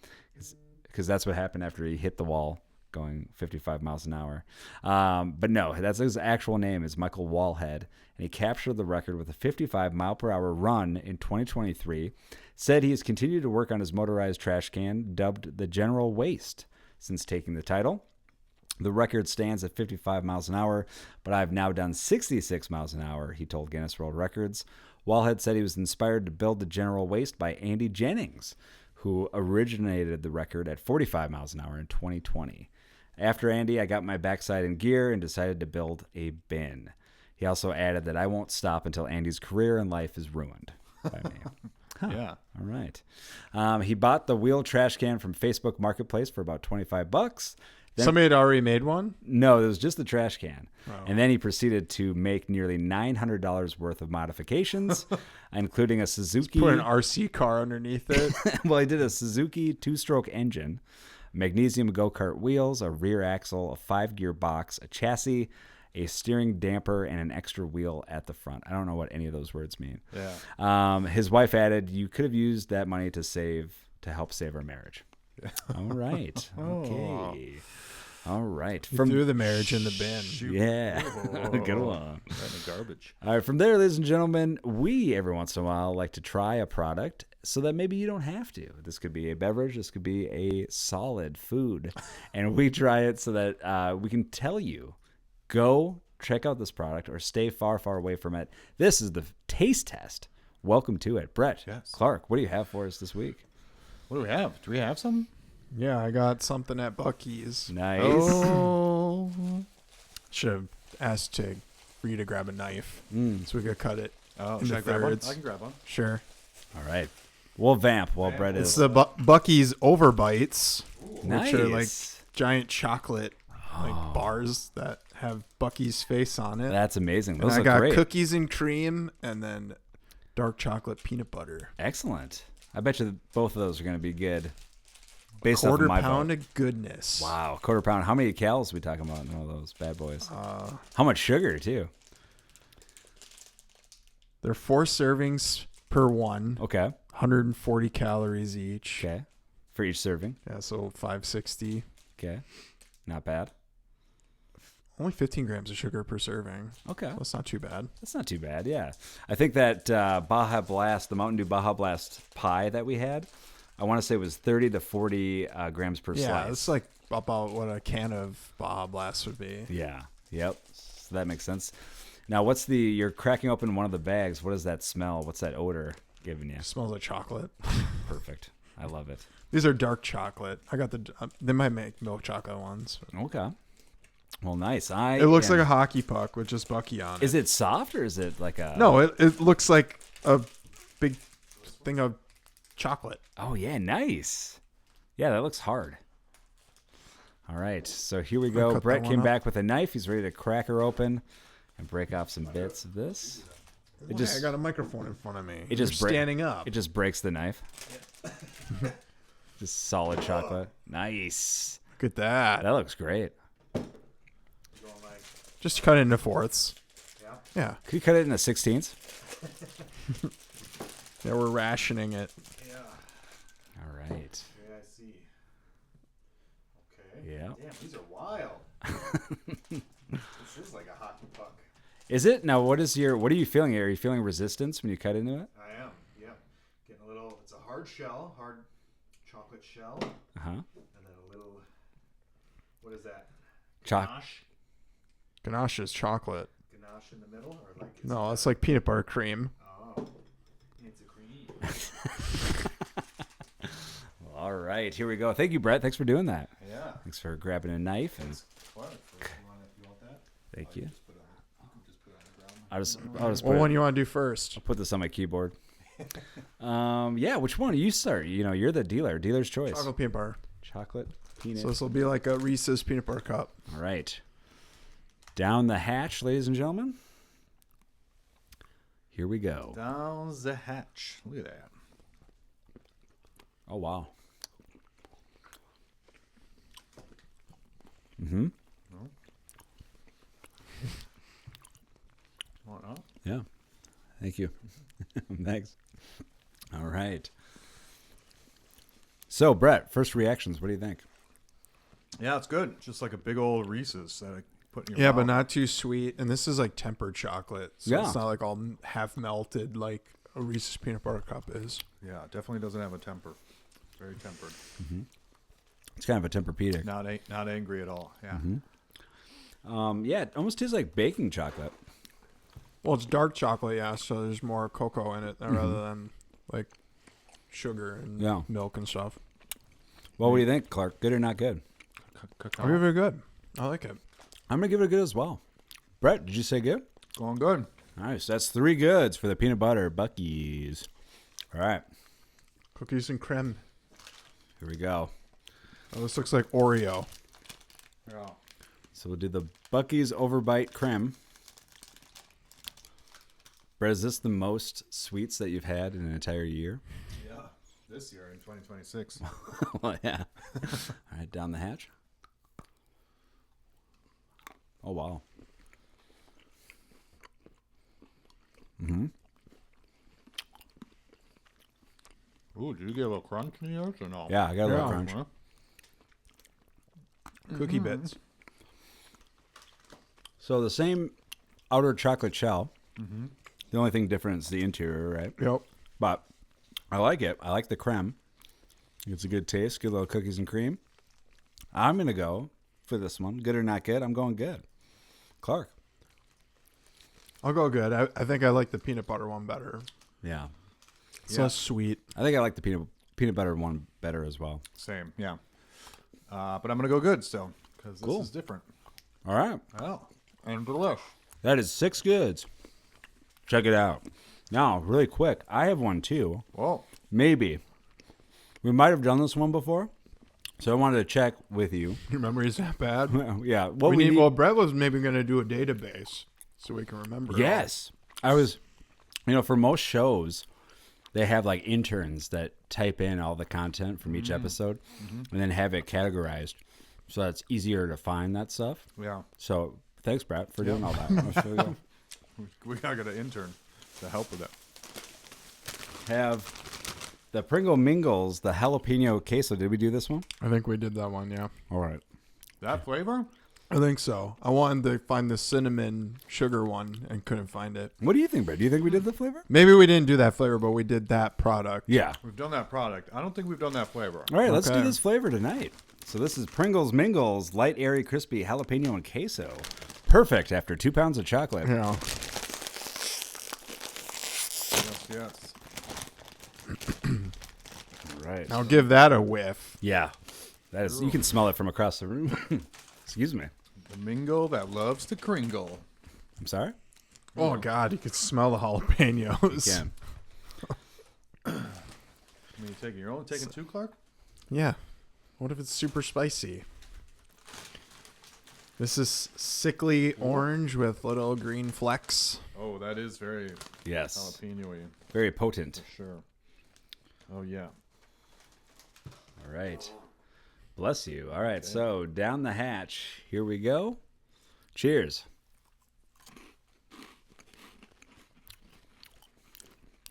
because that's what happened after he hit the wall going 55 miles an hour. But no, that's his actual name is Michael Wallhead, and he captured the record with a 55 mile per hour run in 2023. Said he has continued to work on his motorized trash can, dubbed the General Waste, since taking the title. The record stands at 55 miles an hour, but I've now done 66 miles an hour, he told Guinness World Records. Wallhead said he was inspired to build the General Waste by Andy Jennings, who originated the record at 45 miles an hour in 2020. After Andy, I got my backside in gear and decided to build a bin. He also added that I won't stop until Andy's career and life is ruined by me. Yeah. All right. He bought the wheel trash can from Facebook Marketplace for about $25. Then, Somebody had already made one? no, it was just the trash can. Oh. And then he proceeded to make nearly $900 worth of modifications, including a Suzuki. Put an RC car underneath it. Well, he did a Suzuki 2-stroke engine, magnesium go-kart wheels, a rear axle, a 5-gear box, a chassis, a steering damper, and an extra wheel at the front. I don't know what any of those words mean. Yeah. His wife added, "You could have used that money to help save our marriage." All right. Okay. All right. Threw the marriage in the bin. Yeah. Good one. Right in the garbage. All right. From there, ladies and gentlemen, we every once in a while like to try a product so that maybe you don't have to. This could be a beverage. This could be a solid food. And we try it so that we can tell you, go check out this product or stay far, far away from it. This is the taste test. Welcome to it. Brett, Yes. Clark, what do you have for us this week? What do we have? Do we have some? Yeah, I got something at Bucky's. Nice. Oh. Should have asked for you to grab a knife Mm. so we could cut it. Oh, In should the I grab one? thirds. I can grab one. Sure. All right. We'll vamp while Brett It's is. the Bucky's Overbites, Nice. which are like giant chocolate like bars that have Bucky's face on it. That's amazing. And Those I look got great. cookies and cream and then dark chocolate peanut butter. Excellent. I bet you that both of those are going to be good. Based off Quarter of my pound vote. of goodness. Wow, quarter pound. How many calories are we talking about in one of those bad boys? Uh, How much sugar too? they're 4 servings per one, Okay. 140 calories each. Okay. For each serving. Yeah, so 560. Okay. Not bad. Only 15 grams of sugar per serving. Okay. So that's not too bad. That's not too bad. Yeah. I think that Baja Blast, the Mountain Dew Baja Blast pie that we had, I want to say was 30 to 40 grams per Yeah, slice. it's like about what a can of Baja Blast would be. Yeah. Yep. So that makes sense. Now, you're cracking open one of the bags. What does that smell? What's that odor giving you? It smells like chocolate. Perfect. I love it. These are dark chocolate. I got they might make milk chocolate ones. Okay. Well, nice. It looks like a hockey puck with just Bucky on it. Is it soft or is it like a? No, it looks like a big thing of chocolate. Oh yeah, nice. Yeah, that looks hard. All right, so here we go. cut Brett that one came up. back with a knife. He's ready to crack her open and break off some bits of this. It I just got a microphone in front of me. it just You're standing up. It just breaks the knife. Just solid chocolate. Nice. Look at that. That looks great. Just cut it into fourths. Yeah. Could you cut it into 16ths? Yeah, we're rationing it. All right. Yeah, I see. Okay. Yeah. Damn, these are wild. This is like a hockey puck. Is it now? What are you feeling? Are you feeling resistance when you cut into it? I am. Yep. Getting a little. It's a hard chocolate shell, Uh huh. and then a little. What is that? Choc. Ganache. Ganache is chocolate. Ganache in the middle, or like. No, it's like peanut butter cream. Oh, it's a cream. All right, here we go. Thank you, Brett. Thanks for doing that. Yeah. Thanks for grabbing a knife and What? If you want that. thank you. Just put it on. You can just put it on the ground. I'll just What put, one you want to do first? I'll put this on my keyboard. Yeah, which one? You start. You're the dealer. Dealer's choice. Chocolate peanut butter. Chocolate peanut. So this will be like a Reese's peanut butter cup. All right. Down the hatch, ladies and gentlemen. Here we go. Down the hatch. Look at that. Oh wow. Mm-hmm. Want up? Yeah. Thank you. Thanks. All right. So, Brett, first reactions. What do you think? Yeah, it's good. Just like a big old Reese's that I put in your Yeah, mouth. but not too sweet. And this is like tempered chocolate. So Yeah. it's not like all half melted like a Reese's peanut butter cup is. Yeah, it definitely doesn't have a temper. Very tempered. It's kind of a Tempur-Pedic. Not angry at all. Yeah. Yeah, it almost tastes like baking chocolate. Well, it's dark chocolate, yeah, so there's more cocoa in it rather than like sugar and Yeah. milk and stuff. Well, what do you think, Clark? Good or not good? cacao. I'll give it a good. I like it. I'm going to give it a good as well. Brett, did you say good? Going good. Nice. That's 3 goods for the peanut butter Buckies. All right. Cookies and creme. Here we go. Oh, this looks like Oreo. Yeah. So we'll do the Bucky's Overbite Creme. Brett, is this the most sweets that you've had in an entire year? Yeah. This year in 2026. Well, yeah. All right, down the hatch. Oh, wow. Mm-hmm. Ooh, did you get a little crunch in yours or no? Yeah, I got a little Yeah. crunch. Huh? Cookie bits. So the same outer chocolate shell. Mm-hmm. The only thing different is the interior, right? Yep. But I like it. I like the creme. It's a good taste. Good little cookies and cream. I'm going to go for this one. Good or not good? I'm going good. Clark. I'll go good. I think I like the peanut butter one better. Yeah. It's Yeah. less sweet. I think I like the peanut butter one better as well. Same, yeah. But I'm going to go good still because this Cool. is different. All right. Oh, and delish. That is 6 goods. Check it out. Now, really quick, I have one too. Whoa. Maybe. We might have done this one before. So I wanted to check with you. Your memory's that bad. Yeah. What we we need, need. well, Brett was maybe going to do a database so we can remember. it all. Yes. I was, for most shows, they have like interns that type in all the content from each episode and then have it categorized. So that's easier to find that stuff. Yeah. So thanks, Brett, for doing all that. I'll show you. We got to get an intern to help with it. Have the Pringle Mingles, the jalapeno queso. Did we do this one? I think we did that one, yeah. All right. That flavor? I think so. I wanted to find the cinnamon sugar one and couldn't find it. What do you think, Brett? Do you think we did the flavor? Maybe we didn't do that flavor, but we did that product. Yeah. We've done that product. I don't think we've done that flavor. All right, let's do Okay. this flavor tonight. So this is Pringles Mingles, light, airy, crispy, jalapeno, and queso. Perfect after 2 pounds of chocolate. Yeah. Yes. Right. I'll give that a whiff. Yeah. That is. You can smell it from across the room. Excuse me. The mingle that loves to kringle. I'm sorry? Oh, God, you could smell the jalapenos. Again. I mean, you're only taking 2, Clark? Yeah. What if it's super spicy? This is sickly orange with little green flecks. Oh, that is very Yes. jalapeno-y, Very potent. for sure. Oh, yeah. All right. Bless you. All right. So down the hatch. Here we go. Cheers.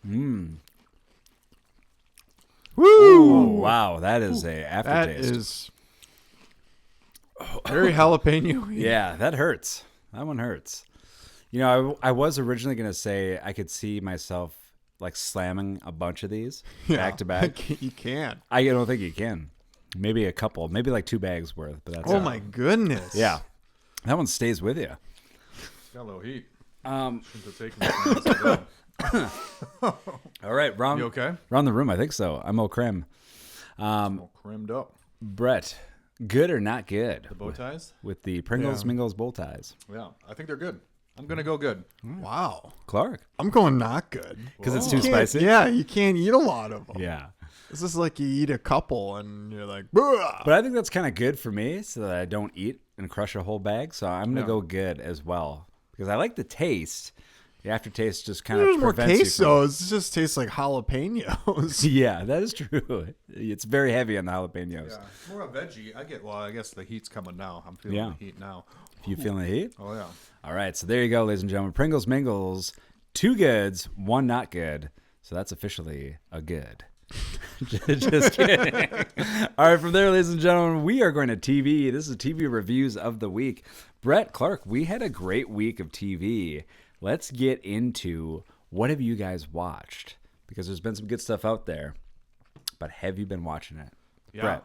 Mmm. Woo! Oh, wow. That is a That aftertaste. is very jalapeno. Yeah, that hurts. That one hurts. I was originally going to say I could see myself like slamming a bunch of these back to back. You can't. I don't think you can. Maybe a couple. Maybe like 2 bags worth. But that's Oh, it. my goodness. Yeah. That one stays with you. Got a little heat. Um, Shouldn't have taken this one. all right. You okay? Round the room. I think so. I'm au creme. All crimmed up. Brett, good or not good? The bow ties? With the Pringles Yeah. Mingles bow ties. Yeah, I think they're good. I'm going to go good. Wow. Clark. I'm going not good. Because it's You too can't- spicy? Yeah, you can't eat a lot of them. Yeah. This is like you eat a couple and you're like, "Bruh." But I think that's kind of good for me so that I don't eat and crush a whole bag. So I'm going to Yeah. go good as well. Because I like the taste. The aftertaste just kind There's of more prevents you quesos. It just tastes like jalapenos. from... Yeah, that is true. It's very heavy on the jalapenos. Yeah, it's more a veggie. I guess the heat's coming now. I'm feeling Yeah. the heat now. You feeling the heat? Oh, yeah. All right, so there you go, ladies and gentlemen. Pringles Mingles, 2 goods, 1 not good. So that's officially a good. Just kidding. All right, from there, ladies and gentlemen, we are going to TV. This is TV reviews of the week. Brett, Clark, we had a great week of TV. Let's get into what have you guys watched? Because there's been some good stuff out there. But have you been watching it? Yeah. Brett.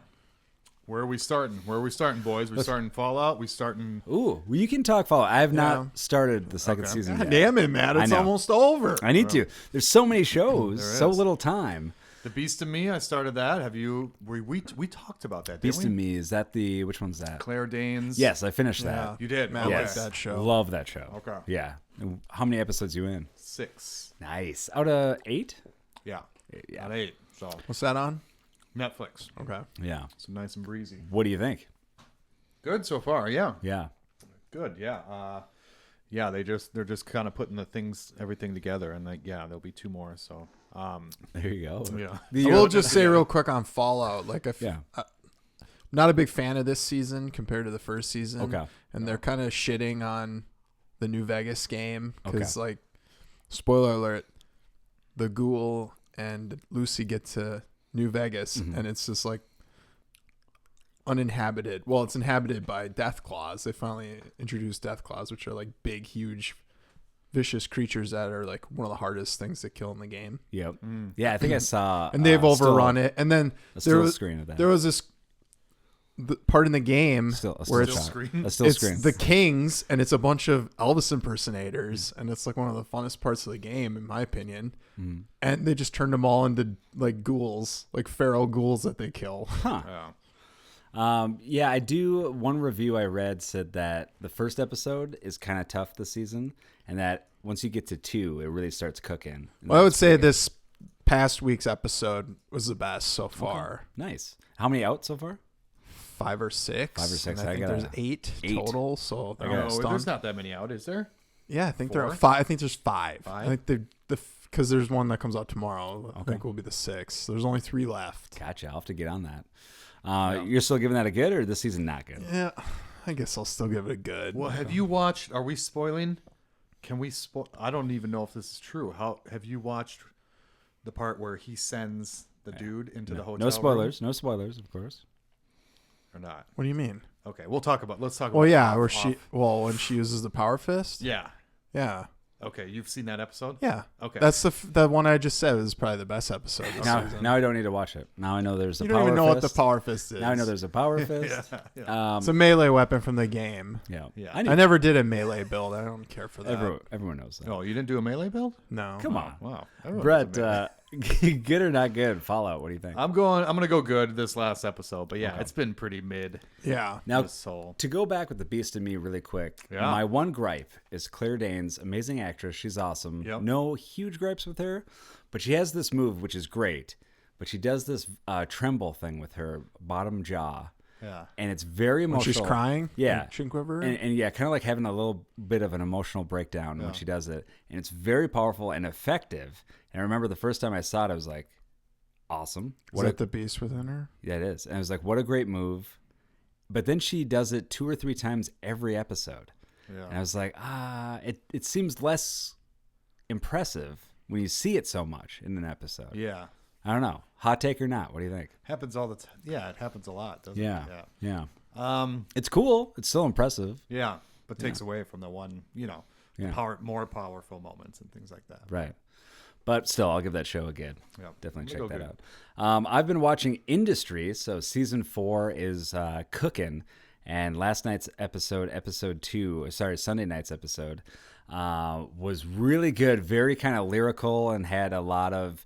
Where are we starting? Boys? We starting Fallout? We starting... Ooh, well, you can talk follow. I have Yeah. not started the second Okay. season God yet. damn it, Matt. It's know. almost over. I need to. There's so many shows, There so is. little time. The Beast in Me, I started that. Have you? We talked about that. Beast didn't in we? Me, is that the which one's that? Claire Danes. Yes, I finished that. Yeah. You did. Man, I Okay. like that show. Love that show. Okay. Yeah. And how many episodes you in? 6. Nice. Out of 8? Yeah. Yeah. Not 8. So What's that on? Netflix. Okay. Yeah. So nice and breezy. What do you think? Good so far. Yeah. Yeah. Good. Yeah. Yeah. They're just kind of putting everything together, and like, yeah, there'll be 2 more. So. There you go. Yeah. I will just say real quick on Fallout. Like, Yeah. not a big fan of this season compared to the first season. Okay. And they're kind of shitting on the New Vegas game because, Okay. like, spoiler alert, the ghoul and Lucy get to New Vegas, and it's just like uninhabited. Well, it's inhabited by death claws. They finally introduced death claws, which are like big, huge, vicious creatures that are like one of the hardest things to kill in the game. Yep. Yeah, I think I saw. And they've overrun it. And then A there still was screen of that. there was this part in the game Still where still it's shot. screen? A still it's screen. the Kings, and it's a bunch of Elvis impersonators, and it's like one of the funnest parts of the game, in my opinion. And they just turned them all into like ghouls, like feral ghouls that they kill. Huh. Yeah. Yeah, I do. One review I read said that the first episode is kind of tough this season, and that once you get to 2, it really starts cooking. And Well, I would that's say pretty good. this past week's episode was the best so far. Nice. How many out so far? 5 or 6. 5 or 6. And I I think gotta- there's 8 8. total. So they're gotta almost Oh, done. there's not that many out, is there? Yeah, I think there are 4? 5. I think there's 5. 5? I think because there's one that comes out tomorrow. I Okay. think will be the 6th. There's only 3 left. Gotcha. I'll have to get on that. You're still giving that a good, or this season not good? Yeah, I guess I'll still give it a good. Well, have you watched? Are we spoiling? Can we spoil? I don't even know if this is true. How have you watched the part where he sends the dude into the hotel? No spoilers. No spoilers, of course. room or not? What do you mean? Okay, let's talk about. Well, yeah, off- where off. when she uses the power fist. Yeah. Yeah. Okay, you've seen that episode? Yeah. Okay. That's the one I just said is probably the best episode this season. Now I don't need to watch it. Now I know there's a You power don't even know what the fist. power fist is. Now I know there's a power fist. yeah. It's a melee weapon from the game. Yeah. Yeah. I, knew, I never did a melee build. I don't care for that. everyone knows that. Oh, you didn't do a melee build? No. Come on. Wow. Everyone Brett, does a melee. good or not good? Fallout, what do you think? I'm gonna go good this last episode, but yeah, Okay. it's been pretty mid. Yeah. Now, This whole to go back with the Beast in Me really quick, Yeah. my one gripe is Claire Danes, amazing actress. She's awesome. Yep. No huge gripes with her, but she has this move, which is great. But she does this tremble thing with her bottom jaw. yeah. And it's very When emotional. she's crying. Yeah. and Chin quiver. And yeah, kind of like having a little bit of an emotional breakdown when she does it. And it's very powerful and effective. And I remember the first time I saw it, I was like, awesome. is that the beast within her? Yeah, it is. And I was like, what a great move. But then she does it 2 or 3 times every episode. Yeah. And I was like, it seems less impressive when you see it so much in an episode. Yeah. I don't know. Hot take or not? What do you think? Happens all the time. Yeah, it happens a lot, doesn't Yeah. it? Yeah. Yeah. It's cool. It's still impressive. Yeah, but takes away from the one, Yeah. more powerful moments and things like that. Right. But still, I'll give that show a good. Yeah. Definitely I'm check gonna that go out. I've been watching Industry, so season 4 is cooking, and last night's Sunday night's episode was really good, very kind of lyrical, and had a lot of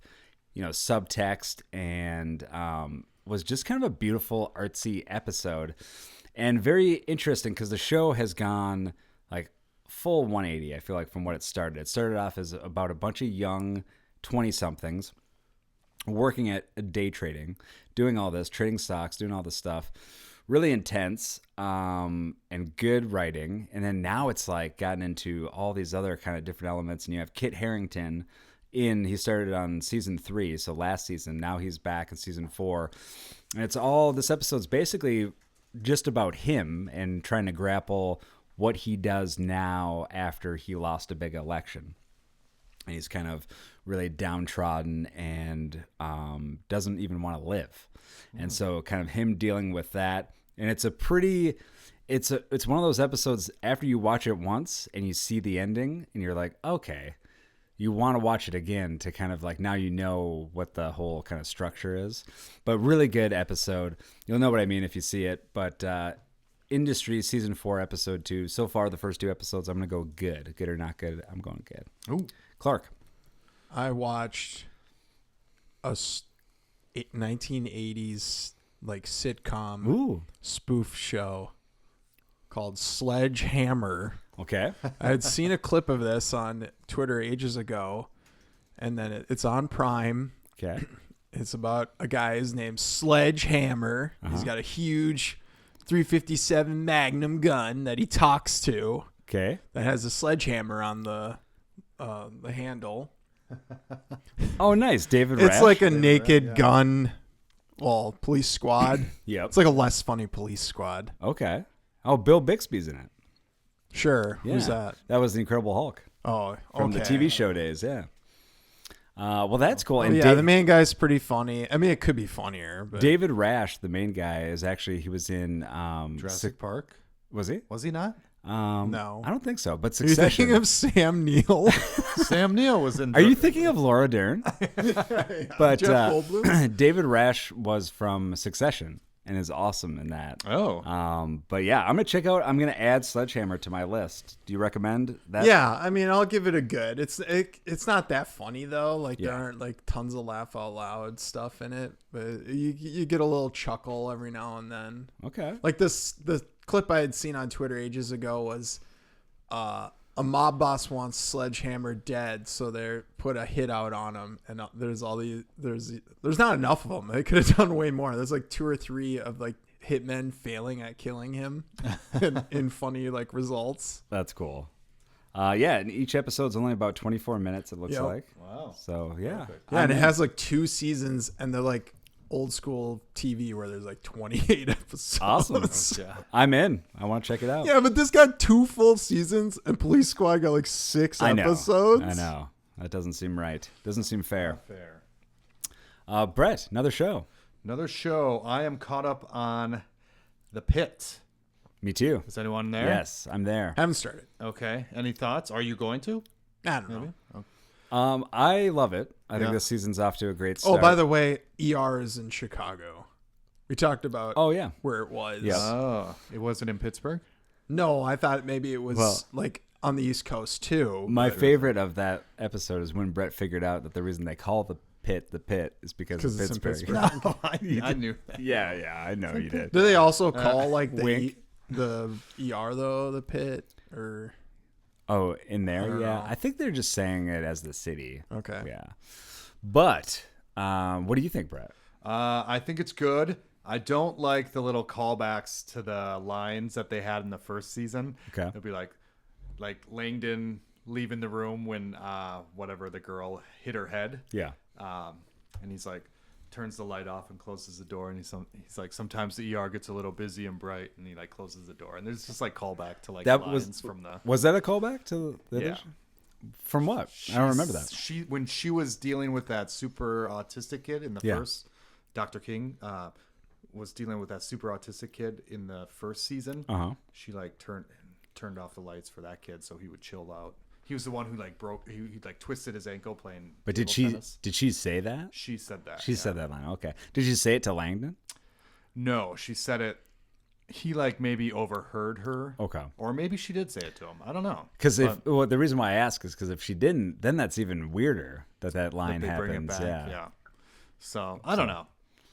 subtext, and was just kind of a beautiful artsy episode, and very interesting because the show has gone like full 180. I feel like from what it started. It started off as about a bunch of young 20-somethings working at day trading, doing all this, trading stocks, doing all this stuff. Really intense and good writing. And then now it's like gotten into all these other kind of different elements. And you have Kit Harington he started on season 3, so last season. Now he's back in season 4. And this episode's basically just about him and trying to grapple what he does now after he lost a big election. And he's kind of really downtrodden and doesn't even want to live. And so kind of him dealing with that. And it's one of those episodes after you watch it once and you see the ending and you're like, okay, you want to watch it again to kind of like, now you know what the whole kind of structure is. But really good episode. You'll know what I mean if you see it. But Industry season 4 episode 2. So far the first 2 episodes, I'm gonna go good. Good or not good, I'm going good. Ooh. Clark. I watched 1980s like sitcom Ooh. spoof show called Sledgehammer. Okay. I had seen a clip of this on Twitter ages ago, and then it's on Prime. Okay. It's about a guy, his name's Sledgehammer. He's got a huge 357 Magnum gun that he talks to Okay. that has a sledgehammer on the handle. Oh, nice. David It's Rash. like a naked gun, well, police squad. Yep. It's like a less funny police squad. Okay. Oh, Bill Bixby's in it. Sure. Yeah. Who's that? That was the Incredible Hulk Oh, from the okay. TV show days. Yeah. Well, that's cool. And Yeah, the main guy's pretty funny. I mean, it could be funnier, but David Rash, the main guy, is actually, he was in Jurassic Park. Was he? Was he not? No. I don't think so. But Are you Succession. thinking of Sam Neill? Sam Neill was in. Are you thinking of Laura Dern? But Jeff Goldblum? David Rash was from Succession and is awesome in that. Oh. But yeah, I'm gonna add Sledgehammer to my list. Do you recommend that? Yeah, I mean, I'll give it a good. It's not that funny though. Like there Yeah. aren't like tons of laugh out loud stuff in it, but you get a little chuckle every now and then. Okay. Like the clip I had seen on Twitter ages ago was a mob boss wants Sledgehammer dead, so they put a hit out on him, and there's not enough of them. They could have done way more. There's like 2 or 3 of like hitmen failing at killing him in funny like results. That's cool. Yeah, and each episode's only about 24 minutes, it looks Yep. like. Wow. So yeah. Perfect. Yeah, and it in. has like 2 seasons, and they're like old school TV where there's like 28 episodes. Awesome. Yeah. I'm in. I want to check it out. Yeah, but this got 2 full seasons, and Police Squad got like 6 I know. episodes. I know. That doesn't seem right. Doesn't seem fair. Fair. Brett, another show. Another show. I am caught up on The Pit. Me too. Is anyone there? Yes, I'm there. Haven't started. Okay. Any thoughts? Are you going to? I don't know. Oh. I love it. I think Yeah. this season's off to a great start. Oh, by the way, ER is in Chicago. We talked about Oh yeah. where it was. Yeah. Oh, it wasn't in Pittsburgh? No, I thought maybe it was Well- like on the East Coast too. My but- favorite of that episode is when Brett figured out that the reason they call the pit is because of 'Cause it's in Pittsburgh. Pittsburgh. I knew that. Yeah, I know you did. Do they also call like wink. the ER though the pit or Oh, in there, don't yeah. know. I think they're just saying it as the city. okay? Yeah. But what do you think, Brett? I think it's good. I don't like the little callbacks to the lines that they had in the first season. Okay. It'll be like Langdon leaving the room when whatever the girl hit her head. Yeah. And he's like turns the light off and closes the door, and he's like, sometimes the ER gets a little busy and bright, and he like closes the door, and there's just like callback to like That lines was- from the Was that a callback to the other Yeah. show? From what? I don't remember that. When she was dealing with that super autistic kid in the Yeah. first, Dr. King was dealing with that super autistic kid in the first season. Uh-huh. She like turned off the lights for that kid so he would chill out. He was the one who like he like twisted his ankle playing. But table tennis. did she say that? She said that. She said that line. Okay. Did she say it to Langdon? No, she said it. He like maybe overheard her. Okay. Or maybe she did say it to him. I don't know. Because But the reason why I ask is because if she didn't, then that's even weirder that line they happens. bring it back. Yeah. So I don't know.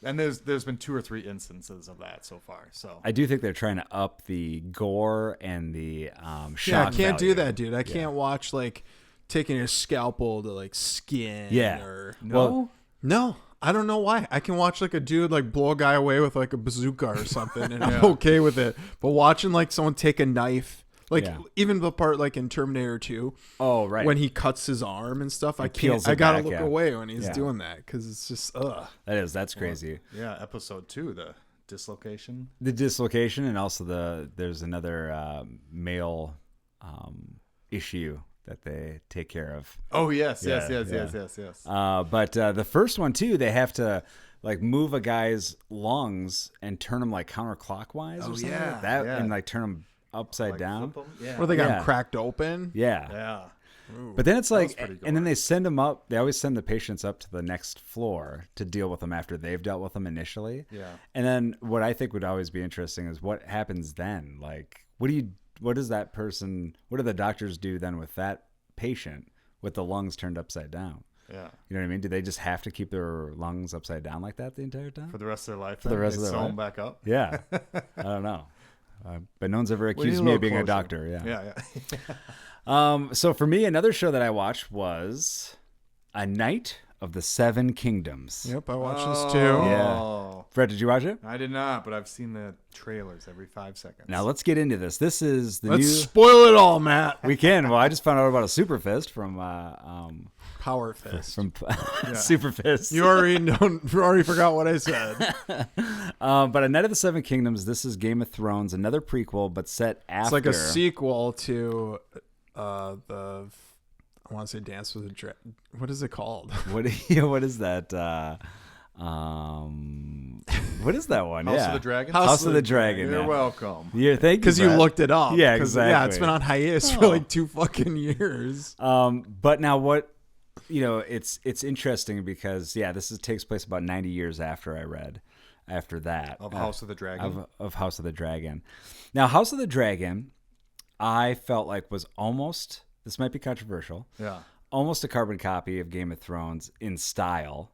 And there's been 2 or 3 instances of that so far. So I do think they're trying to up the gore and the shock. Yeah, I can't value. do that, dude. I can't watch like taking a scalpel to like skin. Yeah. Or Well, no, I don't know why. I can watch like a dude like blow a guy away with like a bazooka or something, and I'm Yeah. okay with it. But watching like someone take a knife, like Yeah. even the part like in Terminator 2, oh right. when he cuts his arm and stuff, I peels can't. I it gotta back, look yeah. away when he's Yeah. doing that because it's just ugh. that's crazy. yeah, episode 2, the dislocation. The dislocation and also there's another male issue that they take care of. Oh yes, yes, Yeah, yes, yeah. yes, yes, yes. But the first one too, they have to like move a guy's lungs and turn them like counterclockwise or something yeah, like that, yeah. and like turn them upside Like, down. flip 'em? Yeah. Where they got Yeah. him cracked open. Yeah. Yeah. But then it's like, pretty and then gory. they send them up. They always send the patients up to the next floor to deal with them after they've dealt with them initially. Yeah. And then what I think would always be interesting is what happens then. Like, what does that person? What do the doctors do then with that patient with the lungs turned upside down? Yeah. You know what I mean? Do they just have to keep their lungs upside down like that the entire time? For the rest of their life. For the rest they of their sew life? them back up. Yeah. I don't know. But no one's ever We need accused a me little of being a closer. doctor. Yeah. So for me, another show that I watched was A Night of the Seven Kingdoms. Yep, I watched this too. Oh. Fred, did you watch it? I did not, but I've seen the trailers every 5 seconds. Now let's get into this. This is the Let's new. spoil it all, Matt. We can. Well, I just found out about a Super Fist from Power Fist. Super Fist. You already forgot what I said. But A Night of the Seven Kingdoms. This is Game of Thrones, another prequel, but set after. It's like a sequel to I want to say Dance with the Dragon. What is it called? What is that? What is that one? House of the Dragon? House of the Dragon. You're yeah. welcome. Yeah, thank you. Because you Brett. looked it up. Yeah, 'Cause, exactly. Yeah, it's been on hiatus for like 2 fucking years. But now what? It's interesting because takes place about 90 years after that Of House of the Dragon. of House of the Dragon. Now, House of the Dragon, I felt like was almost. This might be controversial. Yeah. Almost a carbon copy of Game of Thrones in style.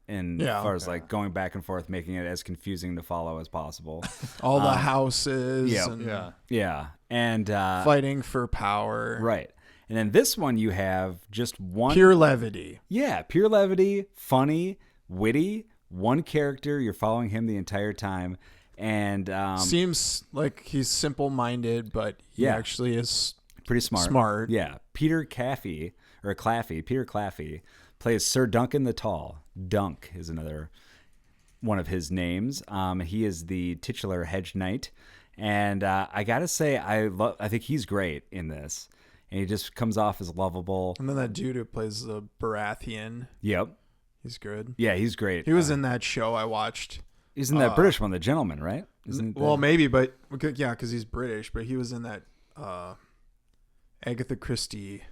As far as like going back and forth, making it as confusing to follow as possible. All the houses. yeah. And Yeah. And fighting for power. right. And then this one you have just one Pure levity. Yeah, pure levity, funny, witty, one character, you're following him the entire time. And Seems like he's simple-minded, but he actually is pretty smart. Yeah. Peter Claffey, plays Sir Duncan the Tall. Dunk is another one of his names. He is the titular hedge knight. And I got to say, I think he's great in this. And he just comes off as lovable. And then that dude who plays the Baratheon. Yep. He's good. Yeah, he's great. He was in that show I watched. He's in that British one, The Gentleman, right? Maybe, but yeah, because he's British. But he was in that Agatha Christie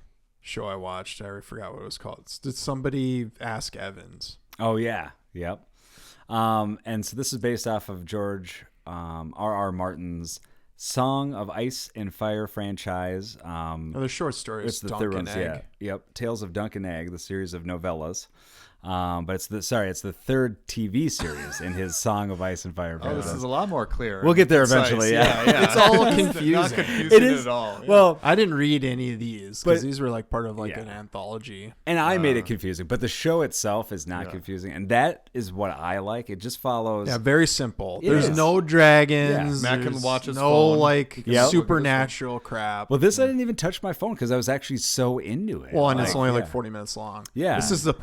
show I watched. I already forgot what it was called. Did somebody ask Evans? Oh yeah, yep. And so this is based off of George R.R. Martin's Song of Ice and Fire franchise. The short story is It's the Dunk third and one. Egg. Yeah, yep. Tales of Dunk and Egg, the series of novellas. But it's the third TV series in his Song of Ice and Fire Oh, franchise. this is a lot more clear. We'll get there Concise. eventually. Yeah. It's all Not confusing. confusing It is at all. Yeah. Well, I didn't read any of these because But- these were like part of like Yeah. an anthology. and I made it confusing, but the show itself is not confusing, and that is what I like. It just follows. Yeah, very simple. It There's is. no dragons. Yeah, Matt can there's watch his no phone. like He can look at his supernatural crap. Well, this I didn't even touch my phone because I was actually so into it. Well, and it's only like yeah. 40 minutes long. Yeah. This is the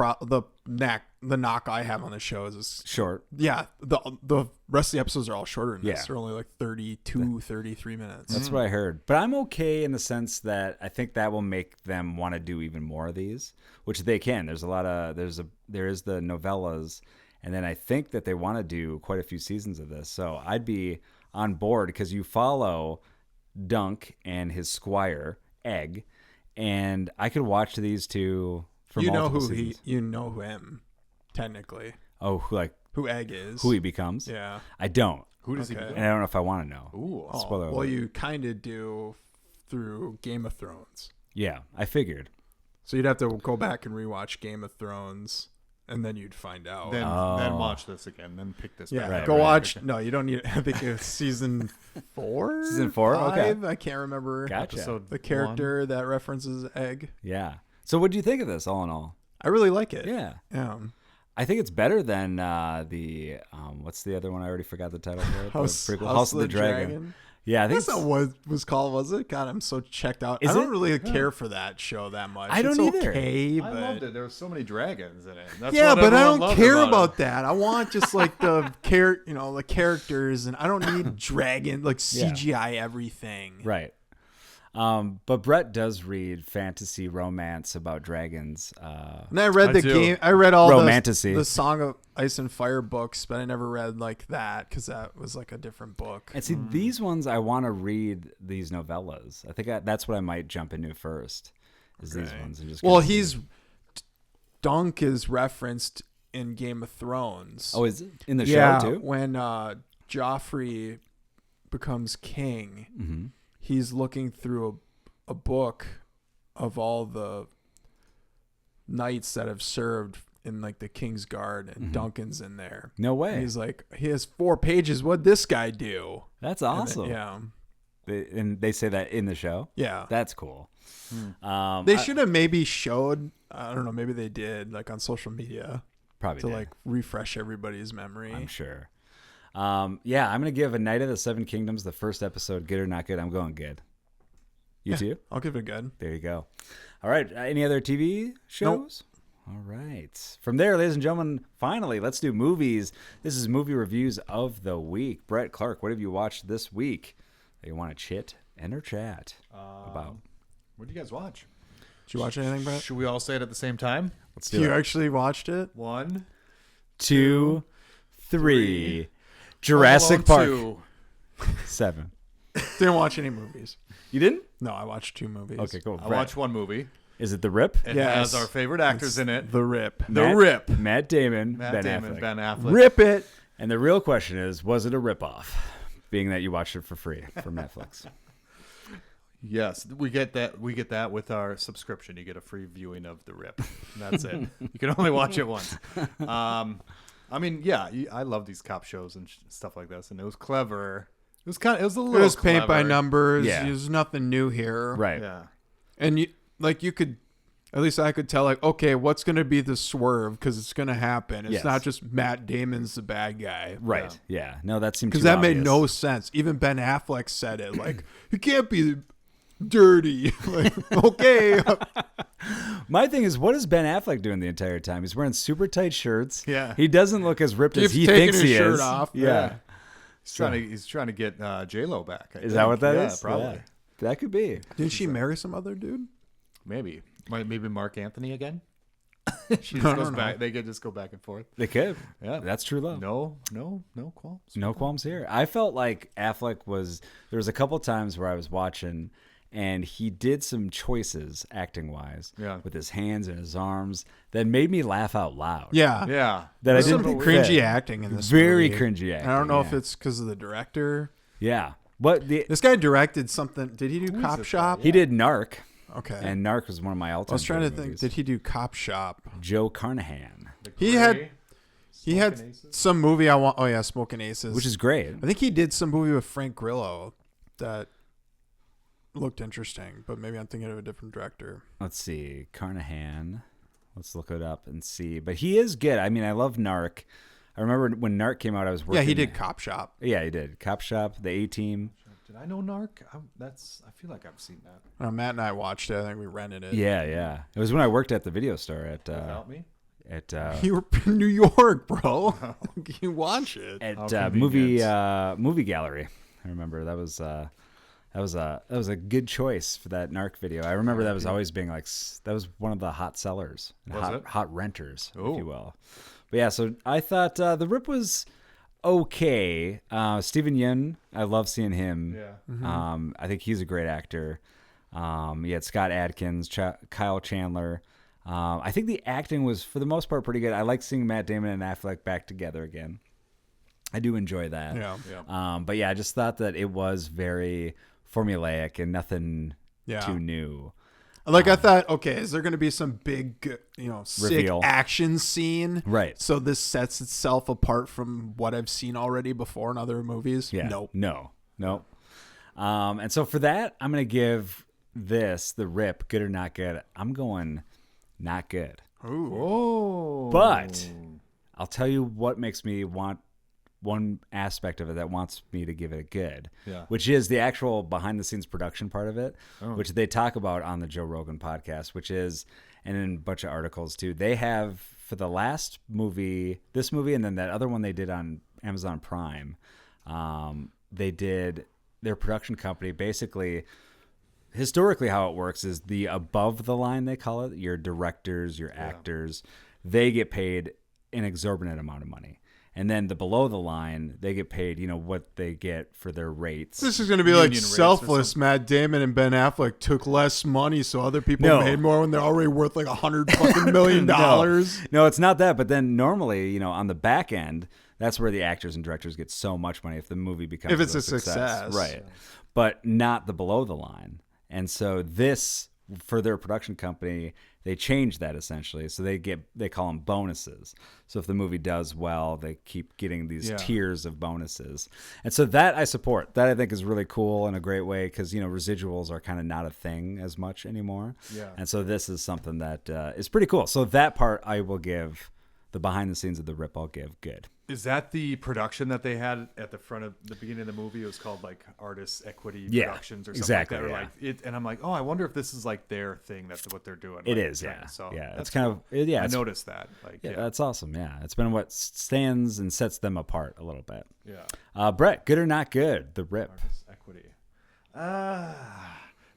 knock I have on the show is short. yeah, the rest of the episodes are all shorter than this. Yeah. They're only like 32, 33 minutes. That's what I heard. But I'm okay in the sense that I think that will make them want to do even more of these, which they can. There's a lot of there is the novellas, and then I think that they want to do quite a few seasons of this. So I'd be on board because you follow Dunk and his squire Egg, and I could watch these two for you know multiple who seasons. you know him technically. Oh, Who Egg is. who he becomes? Yeah. I don't, Who does he Okay. become? and I don't know if I want to know. Ooh. Oh, Spoiler well, alert. you kind of do through Game of Thrones. Yeah, I figured. So you'd have to go back and rewatch Game of Thrones, and then you'd find out. Then Oh. watch this again. Then pick this. yeah, back Right, up. go right. watch. No, you don't need. I think it's season 4. Season 4? Okay. 5? I can't remember. Gotcha. Episode The character that references Egg. Yeah. So what do you think of this, all in all? I really like it. Yeah. Yeah. I think it's better than the what's the other one? I already forgot the title for it. House, The prequel, House of the Dragon. Yeah, I think That's not what it was called, was it? God, I'm so checked out. Is I don't it? really care for that show that much. I don't it's either. Okay, I but loved it. There were so many dragons in it. That's yeah, what but I everyone don't loved care about about it. that. I want just like the the characters, and I don't need dragon like CGI everything. right. But Brett does read fantasy romance about dragons. And I read I the do. game. I read all Romantasy. the Song of Ice and Fire books, but I never read like that because that was like a different book. And see, these ones I want to read these novellas. I think that's what I might jump into first. Is these ones and just Well, kinda see- he's Dunk is referenced in Game of Thrones. is it in the yeah, show too? when Joffrey becomes king, Mm-hmm. he's looking through a book of all the knights that have served in like the King's Guard, and Duncan's in there. No way. And he's like, he has 4 pages. What'd this guy do? That's And awesome. yeah. They say that in the show. Yeah. That's cool. They should have maybe showed, I don't know, maybe they did, like on social media Probably to did. like refresh everybody's memory. I'm sure. Yeah, I'm gonna give A Night of the Seven Kingdoms, the first episode, good or not good. I'm going good. You too? I'll give it a good. There you go. All right. Any other TV shows? All right. From there, ladies and gentlemen, finally, let's do movies. This is movie reviews of the week. Brett Clark, what have you watched this week that you want to chit and or chat about? What do you guys watch? Did you watch anything, Brett? Should we all say it at the same time? Let's do You it. actually watched it? 1, 2, 3. Jurassic Park. 2. 7. Didn't watch any movies. You didn't? No, I watched 2 movies. Okay, cool. I Brett, watched one movie. Is it The Rip? It Yes. has our favorite actors in it. The Rip. The Rip. Matt Damon, Matt Ben Damon, Affleck. Ben Affleck. Rip it. And the real question is, was it a ripoff? Being that you watched it for free from Netflix. Yes, we get that. We get that with our subscription. You get a free viewing of The Rip. That's it. You can only watch it once. I mean, yeah, I love these cop shows and stuff like this, and it was clever. It was kind of. It was a It little. was paint by clever. numbers. Yeah. There's nothing new here. Right. Yeah. And you could, at least I could tell, like, okay, what's going to be the swerve? Because it's going to happen. It's Yes. not just Matt Damon's the bad guy. Right. Yeah. No, that seems Because too that made obvious. no sense. Even Ben Affleck said it. Like, he can't be dirty. Like, okay. My thing is, what is Ben Affleck doing the entire time? He's wearing super tight shirts. Yeah. He doesn't look as ripped as He's he taking thinks his he shirt is. off. Yeah. He's trying to get J-Lo back. I Is that think. what that Yeah, is? probably. Yeah. That could be. Didn't she marry some other dude? Maybe Mark Anthony again. She I just goes don't back. They could just go back and forth. They could. Yeah. That's true love. No qualms. No qualms here. I felt like Affleck there was a couple times where I was watching and he did some choices acting wise with his hands and his arms that made me laugh out loud. Yeah. Yeah. That There's I some didn't cringy fit. acting in this Very movie. cringy acting. I don't know if yeah. it's because of the director. Yeah. But This guy directed something. Did he do Cop this Shop? he did Narc, Okay. and Narc was one of my all-time I was trying to favorite think. movies. Did he do Cop Shop? Joe Carnahan, He had some movie I want. Oh yeah, Smoking Aces, which is great. I think he did some movie with Frank Grillo that looked interesting, but maybe I'm thinking of a different director. Let's see, Carnahan. Let's look it up and see. But he is good. I mean, I love Narc. I remember when Narc came out, I was working. Yeah, he did Cop Shop. Yeah, he did. Cop Shop, The A-Team. Did I know Narc? I feel like I've seen that. Matt and I watched it. I think we rented it. Yeah, yeah. It was when I worked at the video store Without me. at You were in New York, bro. You watch it. at movie gallery. I remember that was a good choice for that Narc video. I remember that was always being like that was one of the hot sellers, hot renters, if you will. But yeah, so I thought The Rip was okay. Steven Yeun, I love seeing him. Yeah. I think he's a great actor. You had Scott Adkins, Kyle Chandler. I think the acting was, for the most part, pretty good. I like seeing Matt Damon and Affleck back together again. I do enjoy that. Yeah. But yeah, I just thought that it was very formulaic and nothing too new. Like I thought, okay, is there going to be some big, sick Reveal. action scene? Right. So this sets itself apart from what I've seen already before in other movies? Yeah. Nope. No. And so for that, I'm going to give this, The Rip, good or not good. I'm going not good. Ooh. Oh. But I'll tell you what makes me want one aspect of it that wants me to give it a good, which is the actual behind the scenes production part of it, which they talk about on the Joe Rogan podcast, which is, and in a bunch of articles too. They have, for the last movie, this movie, and then that other one they did on Amazon Prime, they did their production company basically. Historically, how it works is the above the line, they call it, your directors, your actors, they get paid an exorbitant amount of money. And then the below the line, they get paid, what they get for their rates. This is going to be like Union rates or selfless. Matt Damon and Ben Affleck took less money, so other people made more when they're already worth like $100 million. No, it's not that. But then normally, on the back end, that's where the actors and directors get so much money if the movie becomes If it's a a success. Right. But not the below the line. And so this, for their production company, they change that essentially. So they call them bonuses. So if the movie does well, they keep getting these tiers of bonuses. And so that I support. That I think is really cool in a great way because, residuals are kind of not a thing as much anymore. Yeah. And so this is something that is pretty cool. So that part I will give, the behind the scenes of the Rip, I'll give good. Is that the production that they had at the front of the beginning of the movie? It was called like Artists Equity Productions or something exactly, like that. Or like it, and I'm like, oh, I wonder if this is like their thing. That's what they're doing. It like, is, yeah. So yeah, that's it's kind cool. of, yeah. I noticed that. Like, yeah, that's awesome. Yeah, it's been what stands and sets them apart a little bit. Yeah. Brett, good or not good? The Rip. Artists Equity.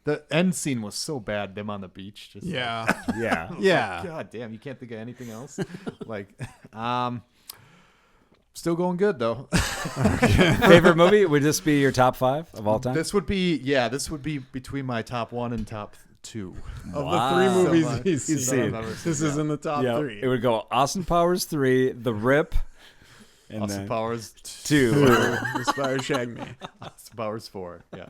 The end scene was so bad. Them on the beach. Just Yeah. Yeah. Yeah. God damn, you can't think of anything else. Like, still going good though. Favorite movie? Would this be your top 5 of all time? This would be between my top 1 and top 2. Of the 3 movies So he's he's seen, seen. this is in the top 3. It would go Austin Powers 3, The Rip, and Austin then Powers 2. Aspire Shag Me. Austin Powers 4. Yeah.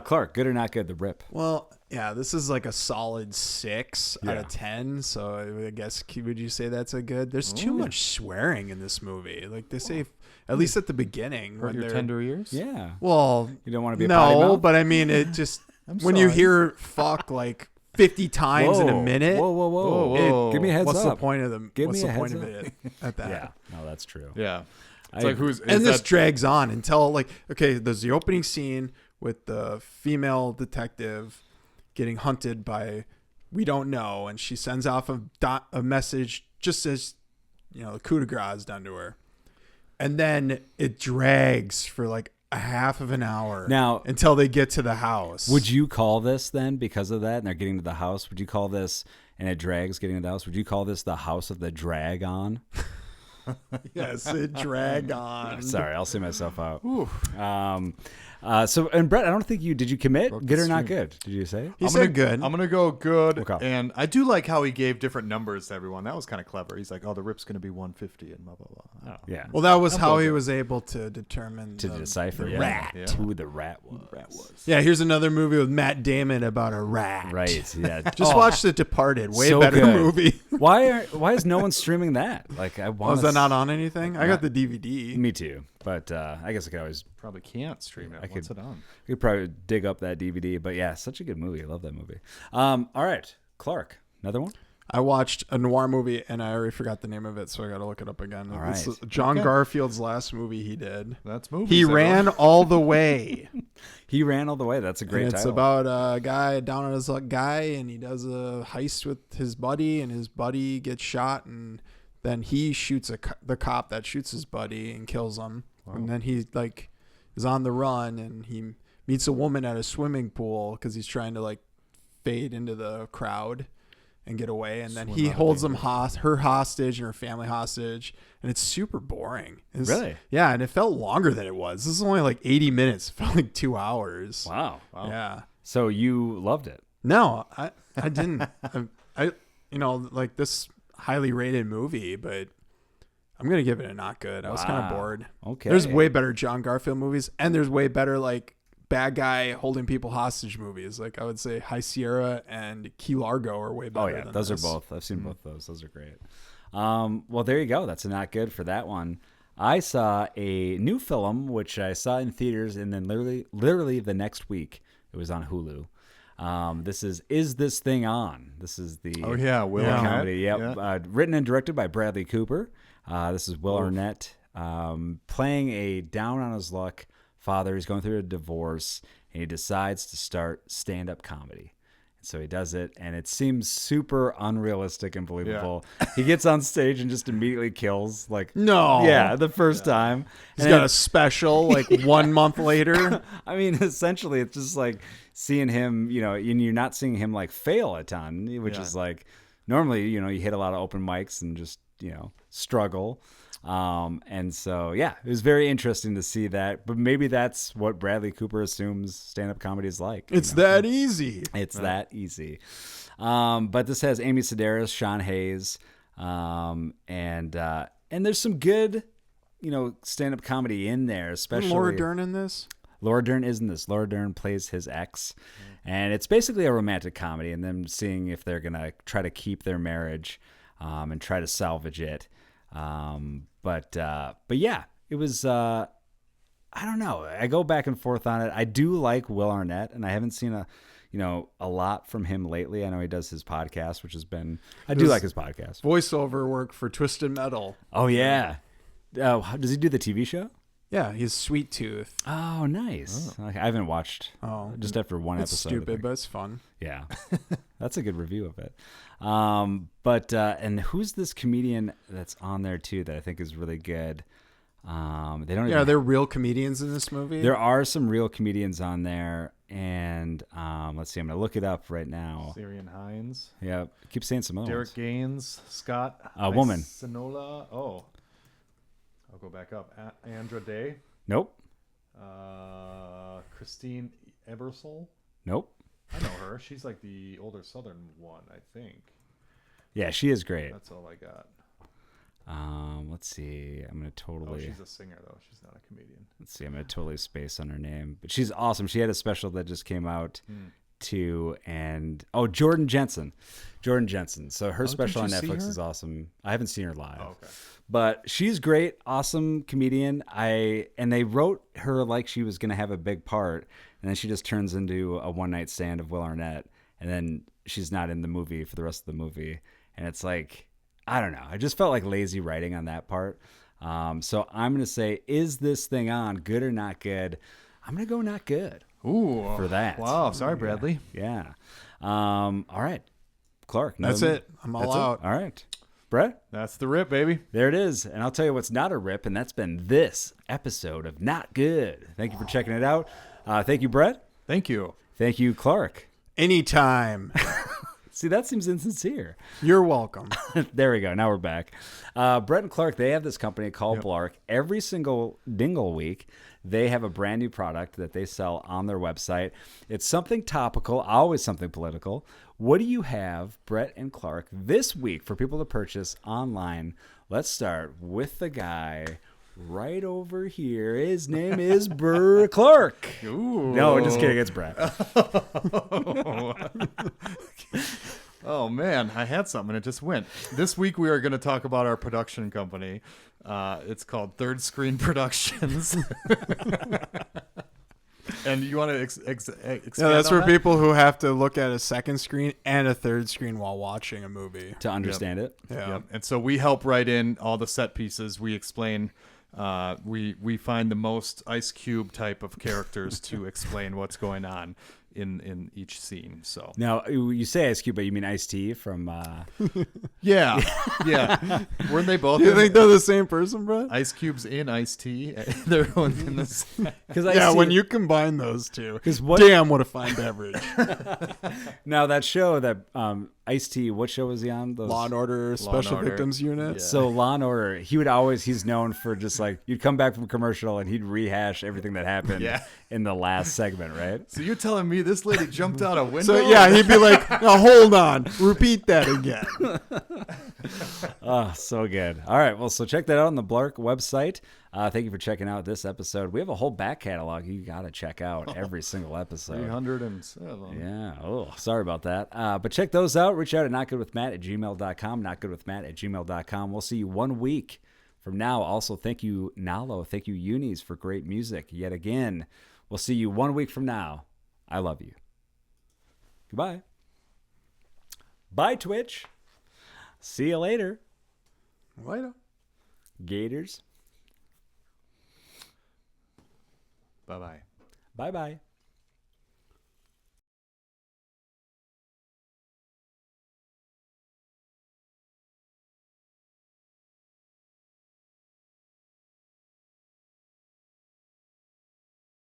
Clark, good or not good? The Rip. Well, yeah, this is like a solid 6 out of 10. So I guess would you say that's a good? There's too much swearing in this movie. Like they say, at least at the beginning. Hurt your tender ears? Yeah. Well, You don't want to be a potty no, mouth? but I mean, it just when you sorry. hear "fuck" like 50 times in a minute. Whoa, whoa, whoa. Whoa. Give me a heads What's up. the point of them? Give What's me the a point heads of it at that? Yeah. No, that's true. Yeah. It's I like who's And is this that, drags on until like, okay, there's the opening scene with the female detective getting hunted by we don't know, and she sends off a message just as the coup de grace is done to her, and then it drags for like a half of an hour Now, until they get to the house. would you call this then, because of that, and they're getting to the house, would you call this, and it drags getting to the house, would you call this the house of the drag on? Yes, it drag on. Sorry, I'll see myself out. So, and Brett, I don't think did you commit? Good or not good? Did you say? He said good. I'm gonna go good. Okay. And I do like how he gave different numbers to everyone. That was kind of clever. He's like, oh, the Rip's gonna be 150 and blah blah blah. I don't know. Yeah. Well, that was how going he good. was able to determine To the decipher the yeah, rat. Yeah. who the rat was. Yeah, here's another movie with Matt Damon about a rat. Right. Yeah. Just watch The Departed. Way so better good. movie. Why is no one streaming that? Like I want. Was that not on anything? I got the DVD. Me too. But I guess I could always. Probably can't stream it. What's it on? I could probably dig up that DVD. But yeah, such a good movie. I love that movie. All right, Clark. Another one. I watched a noir movie and I already forgot the name of it, so I got to look it up again. All This right. is John Okay. Garfield's last movie he did. That's movies. He everyone. ran all the way. He ran all the way. That's a great And it's title. about a guy down on his luck guy, and he does a heist with his buddy, and his buddy gets shot, and then he shoots the cop that shoots his buddy and kills him. Wow. And then he like is on the run, and he meets a woman at a swimming pool because he's trying to like fade into the crowd and get away. And then Swim he out of holds them danger. her hostage and her family hostage, and it's super boring. Really? Yeah, and it felt longer than it was. This is only like 80 minutes. It felt like 2 hours. Wow. Yeah. So you loved it. No, I didn't. I like this highly rated movie, but I'm gonna give it a not good. I was kind of Wow. bored. Okay. There's way better John Garfield movies, and there's way better like bad guy holding people hostage movies. Like I would say High Sierra and Key Largo are way better. Oh yeah, than those this. are both. I've seen both those. Those are great. Well, there you go. That's a not good for that one. I saw a new film which I saw in theaters, and then literally the next week it was on Hulu. This is This Thing On? This is the Oh yeah, Will Yeah. Arnett. comedy. Yep. Yeah. Written and directed by Bradley Cooper. This is Will Arnett playing a down on his luck father. He's going through a divorce, and he decides to start stand-up comedy. So he does it, and it seems super unrealistic and believable. He gets on stage and just immediately kills, like, No. yeah, the first time. He's And got then- a special like 1 month later. I mean, essentially, it's just like seeing him, and you're not seeing him like fail a ton, which Yeah. is like normally, you hit a lot of open mics and just, struggle. And so, yeah, it was very interesting to see that. But maybe that's what Bradley Cooper assumes stand-up comedy is like. It's that easy. It's that easy. But this has Amy Sedaris, Sean Hayes, and there's some good, stand-up comedy in there, especially Laura Dern in this. Laura Dern is in this. Laura Dern plays his ex, and it's basically a romantic comedy, and them seeing if they're gonna try to keep their marriage, and try to salvage it. But yeah, it was. I don't know. I go back and forth on it. I do like Will Arnett, and I haven't seen a lot from him lately. I know he does his podcast, which has been. I do like his podcast. Voiceover work for Twisted Metal. Oh yeah. Does he do the TV show? Yeah, he's Sweet Tooth. Oh, nice. I haven't watched. Just after one It's episode. stupid, but it's fun. Yeah, that's a good review of it. And who's this comedian that's on there too that I think is really good? They don't. Yeah, are there real comedians in this movie? There are some real comedians on there, and let's see. I'm gonna look it up right now. Syrian Hines. Yeah, keep saying some other Derek ones. Gaines. Scott. A woman. Sinola. Oh. I'll go back up. Andra Day. Nope. Christine Ebersol. Nope. I know her. She's like the older Southern one, I think. Yeah, she is great. That's all I got. Let's see. I'm gonna totally. Oh, she's a singer though. She's not a comedian. Let's see. I'm gonna totally space on her name, but she's awesome. She had a special that just came out too, and Jordan Jensen. So her special on didn't you see Netflix her? is awesome. I haven't seen her live. Oh, okay. But she's great, awesome comedian. And they wrote her like she was gonna have a big part, and then she just turns into a one night stand of Will Arnett, and then she's not in the movie for the rest of the movie, and it's like. I don't know. I just felt like lazy writing on that part. So I'm going to say, is this thing on? Good or not good? I'm going to go not good. Ooh. For that. Wow. Sorry, Bradley. Yeah. All right. Clark. That's it. I'm all out. All right. Brett? That's the rip, baby. There it is. And I'll tell you what's not a rip, and that's been this episode of Not Good. Thank you for checking it out. Thank you, Brett. Thank you. Thank you, Clark. Anytime. See, that seems insincere. You're welcome. There we go. Now we're back. Brett and Clark, they have this company called Blark. Every single dingle week, they have a brand new product that they sell on their website. It's something topical, always something political. What do you have, Brett and Clark, this week for people to purchase online? Let's start with the guy right over here. His name is Burr Clark. Ooh. No, just kidding. It's Brett. Oh, man. I had something and it just went. This week we are going to talk about our production company. It's called Third Screen Productions. And you want to expand Yeah, that's on for that? people who have to look at a second screen and a third screen while watching a movie. To understand it. Yeah. Yep. And so we help write in all the set pieces. We explain. We find the most Ice Cube type of characters to explain what's going on in each scene. So Now, you say Ice Cube, but you mean Ice-T from... yeah. Weren't they both? You think they're the same person, bro? Ice Cube's in Ice-T? They're both in this. Yeah, when you combine those two. what- Damn, what a fine beverage. Now, that show that Ice-T, what show was he on? Those... Law and Order Special Order. Victims Unit. Yeah. So Law and Order, he's known for just like, you'd come back from commercial and he'd rehash everything that happened in the last segment, right? So you're telling me this lady jumped out a window? So yeah, he'd be like, "Now hold on, repeat that again." Oh, so good. All right, well, so check that out on the Blark website. Thank you for checking out this episode. We have a whole back catalog you got to check out every single episode. 307. Yeah. Oh, sorry about that. But check those out. Reach out at notgoodwithmatt@gmail.com, notgoodwithmatt@gmail.com. We'll see you 1 week from now. Also, thank you, Nalo. Thank you, Unis, for great music yet again. We'll see you 1 week from now. I love you. Goodbye. Bye, Twitch. See you later. Later. Gators. Bye-bye. Bye-bye.